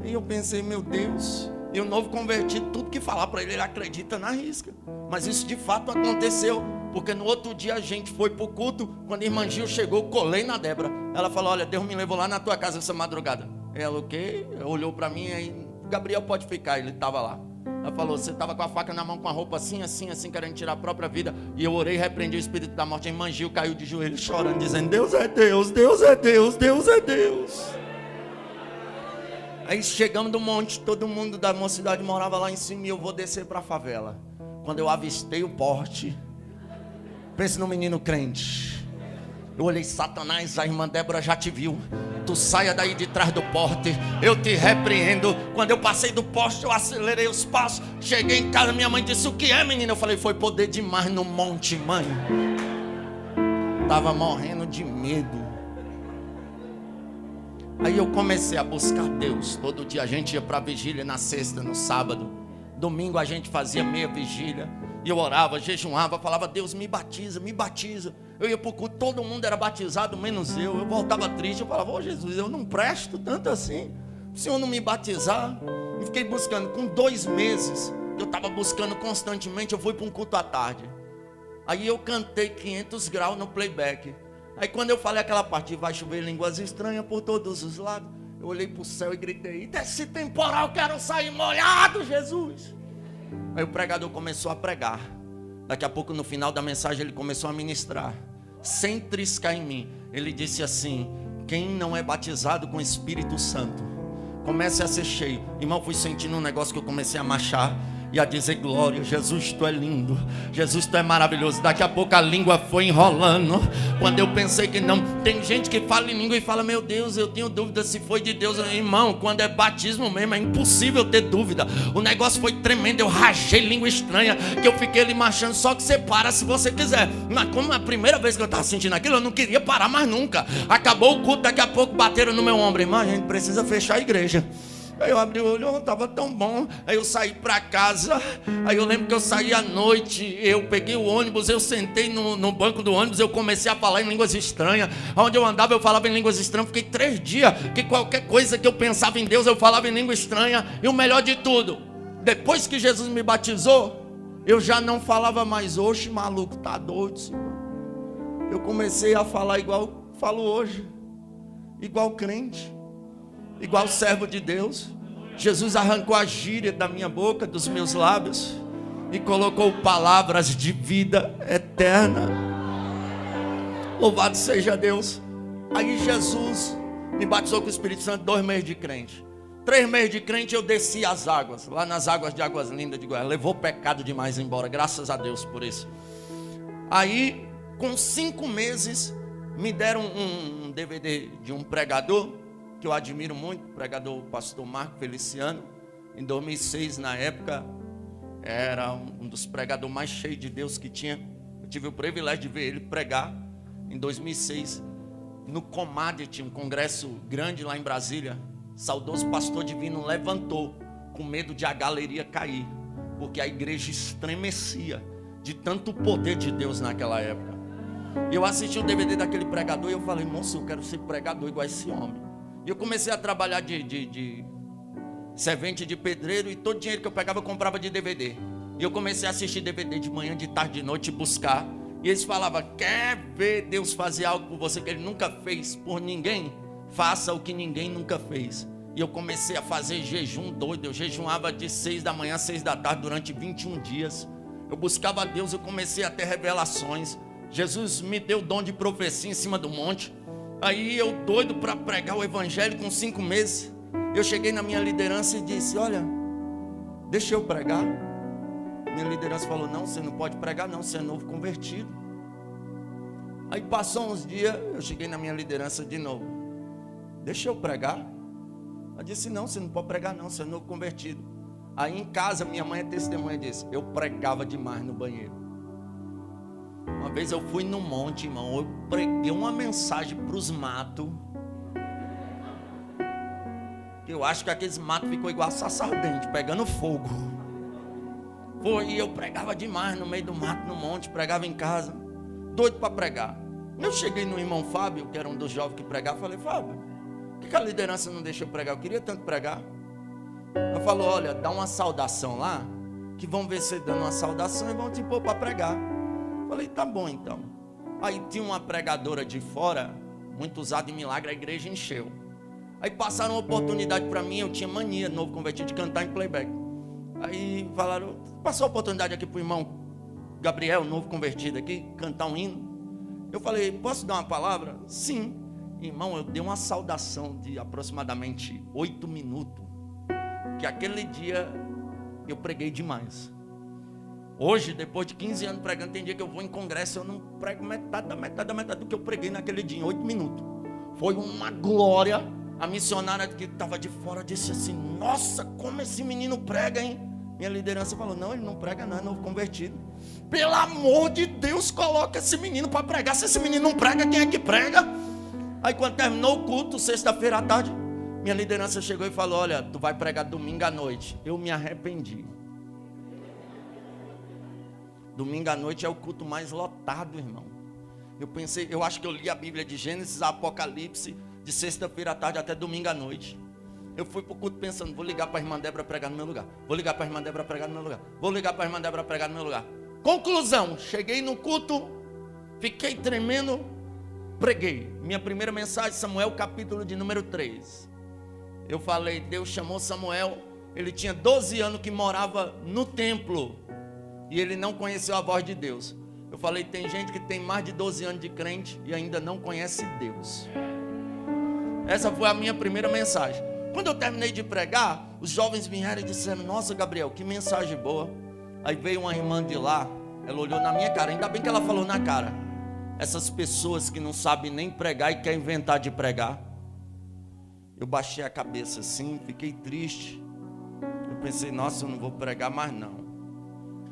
E eu pensei, meu Deus. E o novo convertido, tudo que falar para ele, ele acredita na risca. Mas isso de fato aconteceu. Porque no outro dia a gente foi para o culto. Quando a irmã Gil chegou, colei na Débora. Ela falou, olha, Deus me levou lá na tua casa essa madrugada. Ela, o quê? Olhou para mim aí, Gabriel pode ficar, ele estava lá. Ela falou, você estava com a faca na mão, com a roupa assim, assim, assim, querendo tirar a própria vida. E eu orei e repreendi o espírito da morte. A irmã Gil caiu de joelhos chorando, dizendo, Deus é Deus, Deus é Deus, Deus é Deus. Aí chegamos do monte, todo mundo da mocidade morava lá em cima e eu vou descer para a favela. Quando eu avistei o porte, pense no menino crente. Eu olhei, Satanás, a irmã Débora já te viu. Tu saia daí de trás do porte, eu te repreendo. Quando eu passei do poste, eu acelerei os passos. Cheguei em casa, minha mãe disse, o que é, menina? Eu falei, foi poder demais no monte, mãe. Tava morrendo de medo. Aí eu comecei a buscar Deus. Todo dia a gente ia para a vigília, na sexta, no sábado. Domingo a gente fazia meia vigília. E eu orava, jejuava, falava, Deus me batiza, me batiza. Eu ia para o culto, todo mundo era batizado, menos eu. Eu voltava triste, eu falava, ô Jesus, eu não presto tanto assim. O Senhor não me batizar. E fiquei buscando, com 2 meses, eu estava buscando constantemente, eu fui para um culto à tarde. Aí eu cantei 500 graus no playback. Aí quando eu falei aquela parte, vai chover línguas estranhas por todos os lados, eu olhei para o céu e gritei, desse temporal eu quero sair molhado, Jesus. Aí o pregador começou a pregar. Daqui a pouco no final da mensagem ele começou a ministrar, sem triscar em mim. Ele disse assim, quem não é batizado com o Espírito Santo, comece a ser cheio. Irmão, fui sentindo um negócio que eu comecei a marchar e a dizer, glória, Jesus, tu é lindo, Jesus, tu é maravilhoso. Daqui a pouco a língua foi enrolando. Quando eu pensei que não, tem gente que fala em língua e fala, meu Deus, eu tenho dúvida se foi de Deus. Irmão, quando é batismo mesmo, é impossível ter dúvida. O negócio foi tremendo, eu rachei língua estranha, que eu fiquei ali marchando, só que você para se você quiser. Mas como a primeira vez que eu estava sentindo aquilo, eu não queria parar mais nunca. Acabou o culto, daqui a pouco bateram no meu ombro, irmão, a gente precisa fechar a igreja. Aí eu abri o olho, estava tão bom. Aí eu saí para casa. Aí eu lembro que eu saí à noite. Eu peguei o ônibus, eu sentei no banco do ônibus. Eu comecei a falar em línguas estranhas. Onde eu andava eu falava em línguas estranhas. Fiquei 3 dias que qualquer coisa que eu pensava em Deus eu falava em língua estranha. E o melhor de tudo, depois que Jesus me batizou, eu já não falava mais, oxe maluco, tá doido, Senhor. Eu comecei a falar igual falo hoje, igual crente, igual servo de Deus. Jesus arrancou a gíria da minha boca, dos meus lábios, e colocou palavras de vida eterna. Louvado seja Deus. Aí Jesus me batizou com o Espírito Santo, 2 meses de crente. 3 meses de crente eu desci as águas, lá nas águas de Águas Lindas de Goiás. Levou pecado demais embora, graças a Deus por isso. Aí, com 5 meses, me deram um DVD de um pregador que eu admiro muito, o pregador, o pastor Marco Feliciano. Em 2006, na época, era um dos pregadores mais cheios de Deus que tinha. Eu tive o privilégio de ver ele pregar em 2006, no Commodity, um congresso grande lá em Brasília. Saudoso pastor divino levantou, com medo de a galeria cair, porque a igreja estremecia de tanto poder de Deus naquela época. Eu assisti o DVD daquele pregador e eu falei, moço, eu quero ser pregador igual a esse homem. E eu comecei a trabalhar de servente de pedreiro, e todo o dinheiro que eu pegava eu comprava de DVD. E eu comecei a assistir DVD de manhã, de tarde, de noite, buscar. E eles falavam, quer ver Deus fazer algo por você que Ele nunca fez por ninguém? Faça o que ninguém nunca fez. E E eu comecei a fazer jejum doido. Eu jejuava de 6 da manhã a 6 da tarde durante 21 dias. Eu buscava a Deus, eu comecei a ter revelações. Jesus me deu o dom de profecia em cima do monte. Aí eu doido para pregar o evangelho com 5 meses. Eu cheguei na minha liderança e disse: olha, deixa eu pregar. Minha liderança falou: não, você não pode pregar não, você é novo convertido. Aí passou uns dias, eu cheguei na minha liderança de novo: deixa eu pregar. Ela disse: não, você não pode pregar não, você é novo convertido. Aí em casa, minha mãe é testemunha disso, eu pregava demais no banheiro. Uma vez eu fui no monte, irmão, eu preguei uma mensagem para os matos. Eu acho que aqueles matos ficou igual a sassardente, pegando fogo. Foi, eu pregava demais no meio do mato, no monte, pregava em casa, doido para pregar. Eu cheguei no irmão Fábio, que era um dos jovens que pregava, falei: Fábio, por que a liderança não deixou eu pregar? Eu queria tanto pregar. Ela falou: olha, dá uma saudação lá, que vão ver você dando uma saudação e vão te pôr para pregar. Falei: tá bom então. Aí tinha uma pregadora de fora, muito usada em milagre, a igreja encheu. Aí passaram uma oportunidade para mim, eu tinha mania, novo convertido, de cantar em playback. Aí falaram: passou a oportunidade aqui para o irmão Gabriel, novo convertido aqui, cantar um hino. Eu falei: posso dar uma palavra? Sim. Irmão, eu dei uma saudação de aproximadamente 8 minutos, que aquele dia eu preguei demais. Hoje, depois de 15 anos pregando, tem dia que eu vou em congresso, eu não prego metade do que eu preguei naquele dia, em 8 minutos. Foi uma glória. A missionária que estava de fora disse assim: nossa, como esse menino prega, hein? Minha liderança falou: não, ele não prega não, é novo convertido. Pelo amor de Deus, coloca esse menino para pregar. Se esse menino não prega, quem é que prega? Aí quando terminou o culto, sexta-feira à tarde, minha liderança chegou e falou: olha, tu vai pregar domingo à noite. Eu me arrependi. Domingo à noite é o culto mais lotado, irmão. Eu pensei, eu acho que eu li a Bíblia de Gênesis a Apocalipse, de sexta-feira à tarde até domingo à noite. Eu fui para o culto pensando: vou ligar para a irmã Débora pregar no meu lugar. Vou ligar para a irmã Débora pregar no meu lugar. Vou ligar para a irmã Débora pregar no meu lugar. Conclusão, cheguei no culto, fiquei tremendo, preguei. Minha primeira mensagem, Samuel, capítulo de número 3. Eu falei: Deus chamou Samuel, ele tinha 12 anos que morava no templo, e ele não conheceu a voz de Deus. Eu falei: tem gente que tem mais de 12 anos de crente e ainda não conhece Deus. Essa foi a minha primeira mensagem. Quando eu terminei de pregar, os jovens vieram e disseram: nossa, Gabriel, que mensagem boa. Aí veio uma irmã de lá, ela olhou na minha cara, ainda bem que ela falou na cara: essas pessoas que não sabem nem pregar e querem inventar de pregar. Eu baixei a cabeça assim, fiquei triste. Eu pensei: nossa, eu não vou pregar mais não.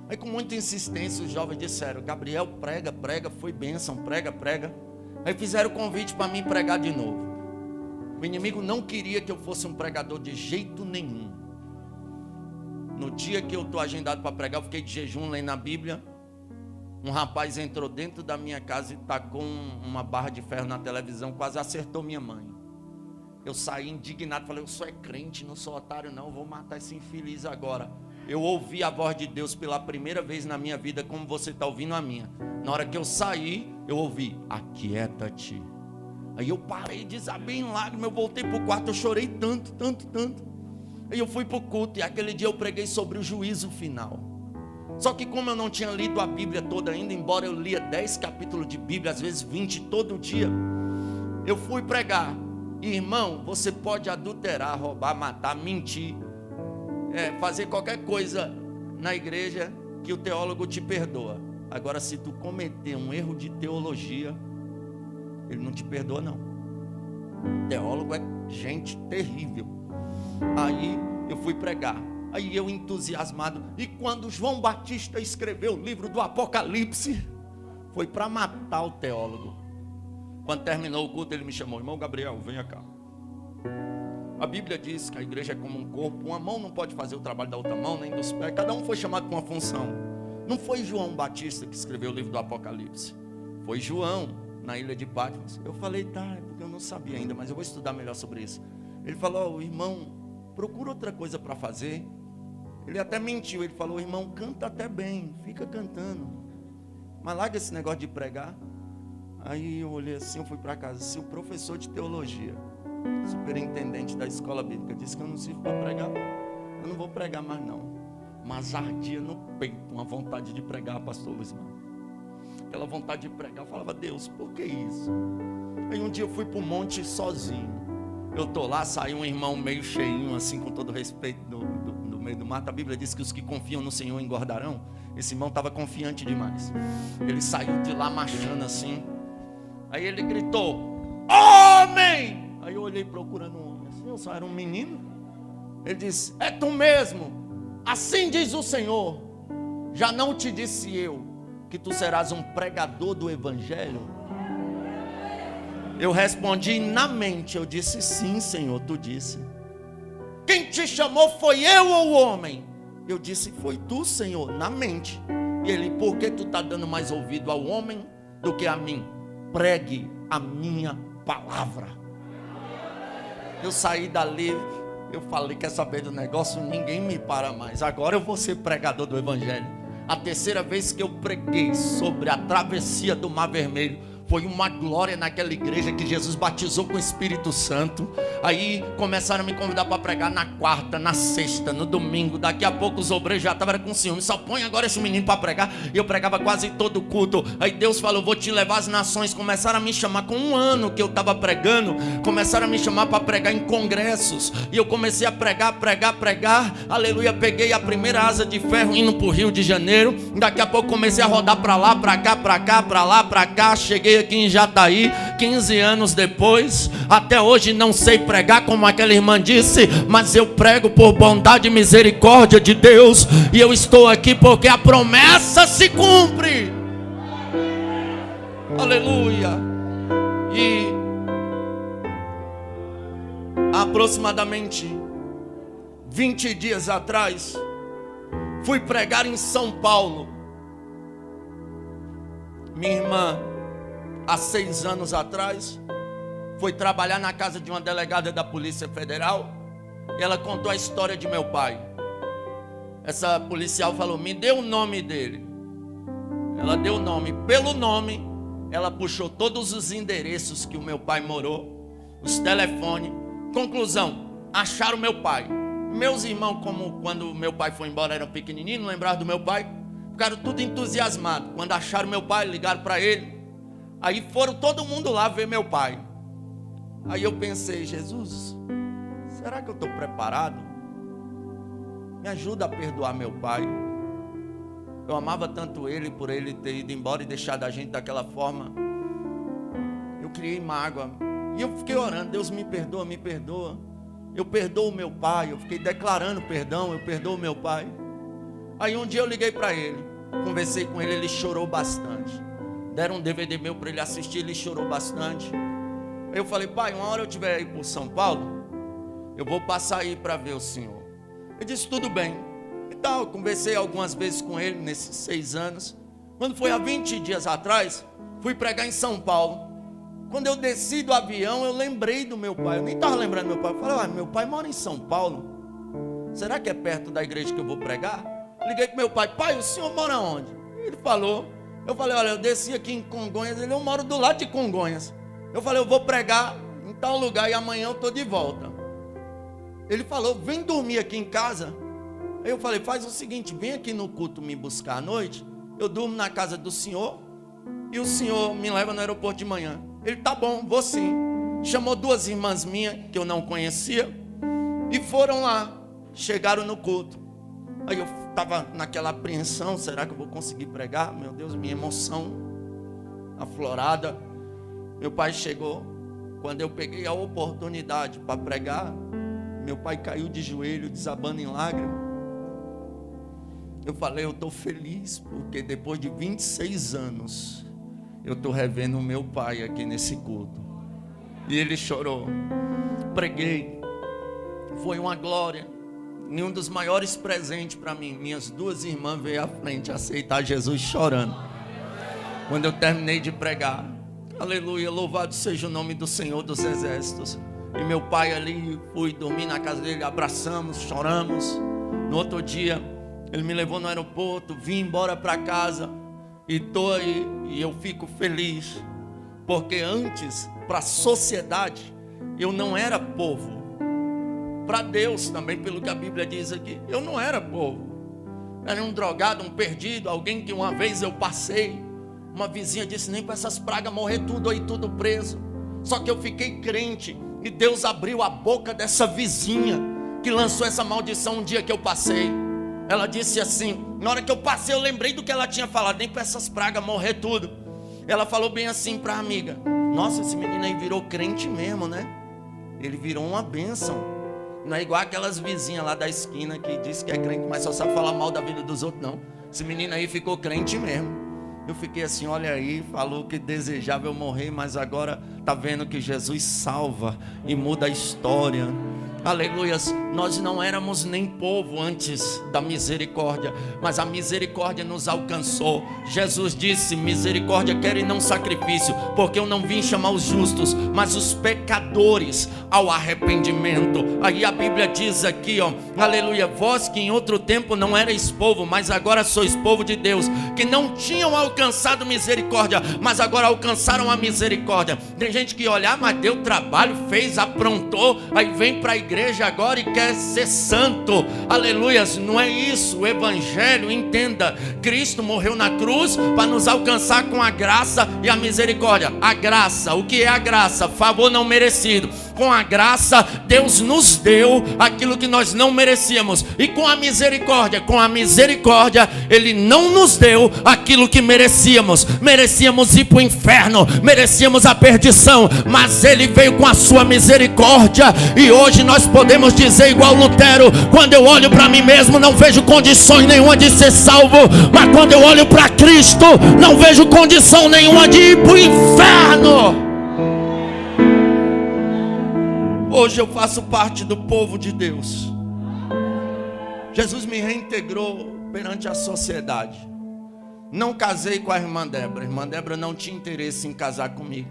Aí com muita insistência os jovens disseram: Gabriel, prega, prega, foi bênção, prega, prega. Aí fizeram o convite para mim pregar de novo. O inimigo não queria que eu fosse um pregador de jeito nenhum. No dia que eu estou agendado para pregar, eu fiquei de jejum lendo a Bíblia. Um rapaz entrou dentro da minha casa e tacou uma barra de ferro na televisão, quase acertou minha mãe. Eu saí indignado, falei: eu sou crente, não sou otário não, eu vou matar esse infeliz agora. Eu ouvi a voz de Deus pela primeira vez na minha vida, como você está ouvindo a minha. Na hora que eu saí, eu ouvi: aquieta-te. Aí eu parei, desabei em lágrimas, eu voltei para o quarto, eu chorei tanto. Aí eu fui para o culto, e aquele dia eu preguei sobre o juízo final. Só que como eu não tinha lido a Bíblia toda ainda, embora eu lia 10 capítulos de Bíblia, às vezes 20 todo dia, eu fui pregar. Irmão, você pode adulterar, roubar, matar, mentir, fazer qualquer coisa na igreja, que o teólogo te perdoa. Agora, se tu cometer um erro de teologia, ele não te perdoa não. O teólogo é gente terrível. Aí eu fui pregar. Aí eu entusiasmado. E quando João Batista escreveu o livro do Apocalipse, foi para matar o teólogo. Quando terminou o culto, ele me chamou: irmão Gabriel, venha cá. A Bíblia diz que a igreja é como um corpo. Uma mão não pode fazer o trabalho da outra mão, nem dos pés. Cada um foi chamado para uma função. Não foi João Batista que escreveu o livro do Apocalipse. Foi João, na ilha de Patmos. Eu falei: tá, é porque eu não sabia ainda, mas eu vou estudar melhor sobre isso. Ele falou: irmão, procura outra coisa para fazer. Ele até mentiu, ele falou: irmão, canta até bem, fica cantando, mas larga esse negócio de pregar. Aí eu olhei assim, eu fui para casa: se o professor de teologia superintendente da escola bíblica, disse que eu não sirvo para pregar. Eu não vou pregar mais não. Mas ardia no peito uma vontade de pregar, pastor Luiz Marcos. Aquela vontade de pregar, eu falava, Deus, por que isso? Aí um dia eu fui para o monte sozinho. Eu estou lá, saiu um irmão meio cheinho, assim, com todo respeito, do meio do mato. A Bíblia diz que os que confiam no Senhor engordarão. Esse irmão estava confiante demais. Ele saiu de lá marchando assim. Aí ele gritou, homem! Aí eu olhei procurando um homem. Assim, eu só era um menino. Ele disse, é tu mesmo. Assim diz o Senhor. Já não te disse eu que tu serás um pregador do Evangelho? Eu respondi na mente, eu disse, sim, Senhor, tu disse. Quem te chamou foi eu ou o homem? Eu disse, foi tu, Senhor, na mente. E ele, por que tu está dando mais ouvido ao homem do que a mim? Pregue a minha palavra. Eu saí dali, eu falei, quer saber do negócio? Ninguém me para mais. Agora eu vou ser pregador do Evangelho. A terceira vez que eu preguei sobre a travessia do Mar Vermelho, foi uma glória naquela igreja que Jesus batizou com o Espírito Santo. Aí começaram a me convidar para pregar na quarta, na sexta, no domingo. Daqui a pouco os obreiros já estavam com ciúme. Só põe agora esse menino para pregar. E eu pregava quase todo culto. Aí Deus falou, vou te levar às nações. Começaram a me chamar, com um ano que eu estava pregando, começaram a me chamar para pregar em congressos. E eu comecei a pregar. Aleluia, peguei a primeira asa de ferro indo para o Rio de Janeiro. Daqui a pouco comecei a rodar para lá, para cá, para cá, para lá, para cá. Cheguei aqui em Jataí, 15 anos depois. Até hoje não sei pregar como aquela irmã disse, mas eu prego por bondade e misericórdia de Deus. E eu estou aqui porque a promessa se cumpre. Aleluia. E aproximadamente 20 dias atrás, fui pregar em São Paulo. Minha irmã, há 6 anos atrás, foi trabalhar na casa de uma delegada da Polícia Federal. E ela contou a história de meu pai. Essa policial falou, me dê o nome dele. Ela deu o nome. Pelo nome, ela puxou todos os endereços que o meu pai morou, os telefones. Conclusão, acharam meu pai. Meus irmãos, como quando meu pai foi embora, eram pequenininhos, não lembraram do meu pai, ficaram tudo entusiasmados. Quando acharam meu pai, ligaram para ele. Aí foram todo mundo lá ver meu pai. Aí eu pensei, Jesus, será que eu estou preparado? Me ajuda a perdoar meu pai. Eu amava tanto ele, por ele ter ido embora e deixado a gente daquela forma. Eu criei mágoa. E eu fiquei orando, Deus me perdoa, me perdoa. Eu perdoo meu pai, eu fiquei declarando perdão, eu perdoo meu pai. Aí um dia eu liguei para ele, conversei com ele, ele chorou bastante. Deram um DVD meu para ele assistir, ele chorou bastante. Eu falei, pai, uma hora eu estiver aí por São Paulo, eu vou passar aí para ver o senhor. Ele disse, tudo bem. Então eu conversei algumas vezes com ele nesses 6 anos. Quando foi há 20 dias atrás, fui pregar em São Paulo. Quando eu desci do avião, eu lembrei do meu pai. Eu nem estava lembrando do meu pai. Eu falei, meu pai mora em São Paulo. Será que é perto da igreja que eu vou pregar? Liguei para meu pai, pai, o senhor mora onde? Ele falou. Eu falei, olha, eu desci aqui em Congonhas. Eu moro do lado de Congonhas. Eu falei, eu vou pregar em tal lugar e amanhã eu estou de volta. Ele falou, vem dormir aqui em casa. Aí eu falei, faz o seguinte, vem aqui no culto me buscar à noite. Eu durmo na casa do senhor e o senhor me leva no aeroporto de manhã. Ele, tá bom, vou sim. Chamou 2 irmãs minhas que eu não conhecia e foram lá, chegaram no culto. Aí eu estava naquela apreensão, será que eu vou conseguir pregar? Meu Deus, minha emoção aflorada. Meu pai chegou. Quando eu peguei a oportunidade para pregar, meu pai caiu de joelho, desabando em lágrimas. Eu falei, eu estou feliz, porque depois de 26 anos, eu estou revendo o meu pai aqui nesse culto. E ele chorou. Preguei. Foi uma glória. E um dos maiores presentes para mim, minhas 2 irmãs veio à frente aceitar Jesus chorando. Quando eu terminei de pregar, aleluia, louvado seja o nome do Senhor dos Exércitos. E meu pai ali, fui dormir na casa dele, abraçamos, choramos. No outro dia, ele me levou no aeroporto, vim embora para casa. E estou aí, e eu fico feliz. Porque antes, para a sociedade, eu não era povo. Para Deus também, pelo que a Bíblia diz aqui, eu não era povo. Era um drogado, um perdido, alguém que uma vez eu passei. Uma vizinha disse, nem para essas pragas morrer tudo aí, tudo preso. Só que eu fiquei crente, e Deus abriu a boca dessa vizinha, que lançou essa maldição um dia que eu passei. Ela disse assim, na hora que eu passei eu lembrei do que ela tinha falado, nem para essas pragas morrer tudo. Ela falou bem assim para a amiga, nossa, esse menino aí virou crente mesmo, né? Ele virou uma bênção. Não é igual aquelas vizinhas lá da esquina que diz que é crente, mas só sabe falar mal da vida dos outros, não. Esse menino aí ficou crente mesmo. Eu fiquei assim, olha aí, falou que desejava eu morrer, mas agora está vendo que Jesus salva e muda a história. Aleluias, nós não éramos nem povo antes da misericórdia, mas a misericórdia nos alcançou. Jesus disse, misericórdia quero e não sacrifício, porque eu não vim chamar os justos, mas os pecadores ao arrependimento. Aí a Bíblia diz aqui, ó, aleluia, vós que em outro tempo não erais povo, mas agora sois povo de Deus, que não tinham alcançado misericórdia, mas agora alcançaram a misericórdia. Tem gente que olha, mas deu trabalho, fez, aprontou, aí vem para a igreja agora e quer ser santo. Aleluias, não é isso. O evangelho, entenda, Cristo morreu na cruz para nos alcançar com a graça e a misericórdia. A graça, o que é a graça? Favor não merecido. Com a graça, Deus nos deu aquilo que nós não merecíamos. E com a misericórdia, Ele não nos deu aquilo que merecíamos. Merecíamos ir para o inferno, merecíamos a perdição, mas Ele veio com a sua misericórdia. E hoje nós podemos dizer igual Lutero, quando eu olho para mim mesmo não vejo condições nenhuma de ser salvo, mas quando eu olho para Cristo não vejo condição nenhuma de ir para o inferno. Hoje eu faço parte do povo de Deus. Jesus me reintegrou perante a sociedade. Não casei com a irmã Débora. A irmã Débora não tinha interesse em casar comigo.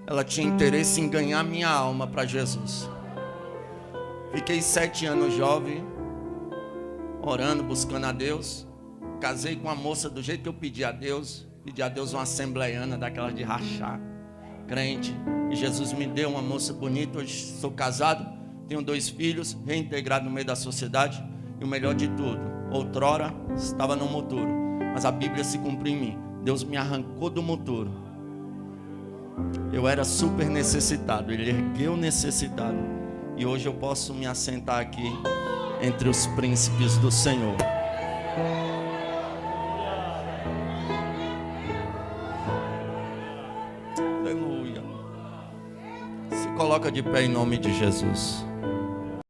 Ela tinha interesse em ganhar minha alma para Jesus. Fiquei 7 anos jovem, orando, buscando a Deus. Casei com uma moça do jeito que eu pedi a Deus. Pedi a Deus uma assembleiana, daquela de rachar, crente. E Jesus me deu uma moça bonita. Hoje sou casado, tenho 2 filhos, reintegrado no meio da sociedade. E o melhor de tudo, outrora estava no muturo, mas a Bíblia se cumpriu em mim. Deus me arrancou do muturo. Eu era super necessitado, Ele ergueu necessitado. E hoje eu posso me assentar aqui entre os príncipes do Senhor. Aleluia. Se coloca de pé em nome de Jesus.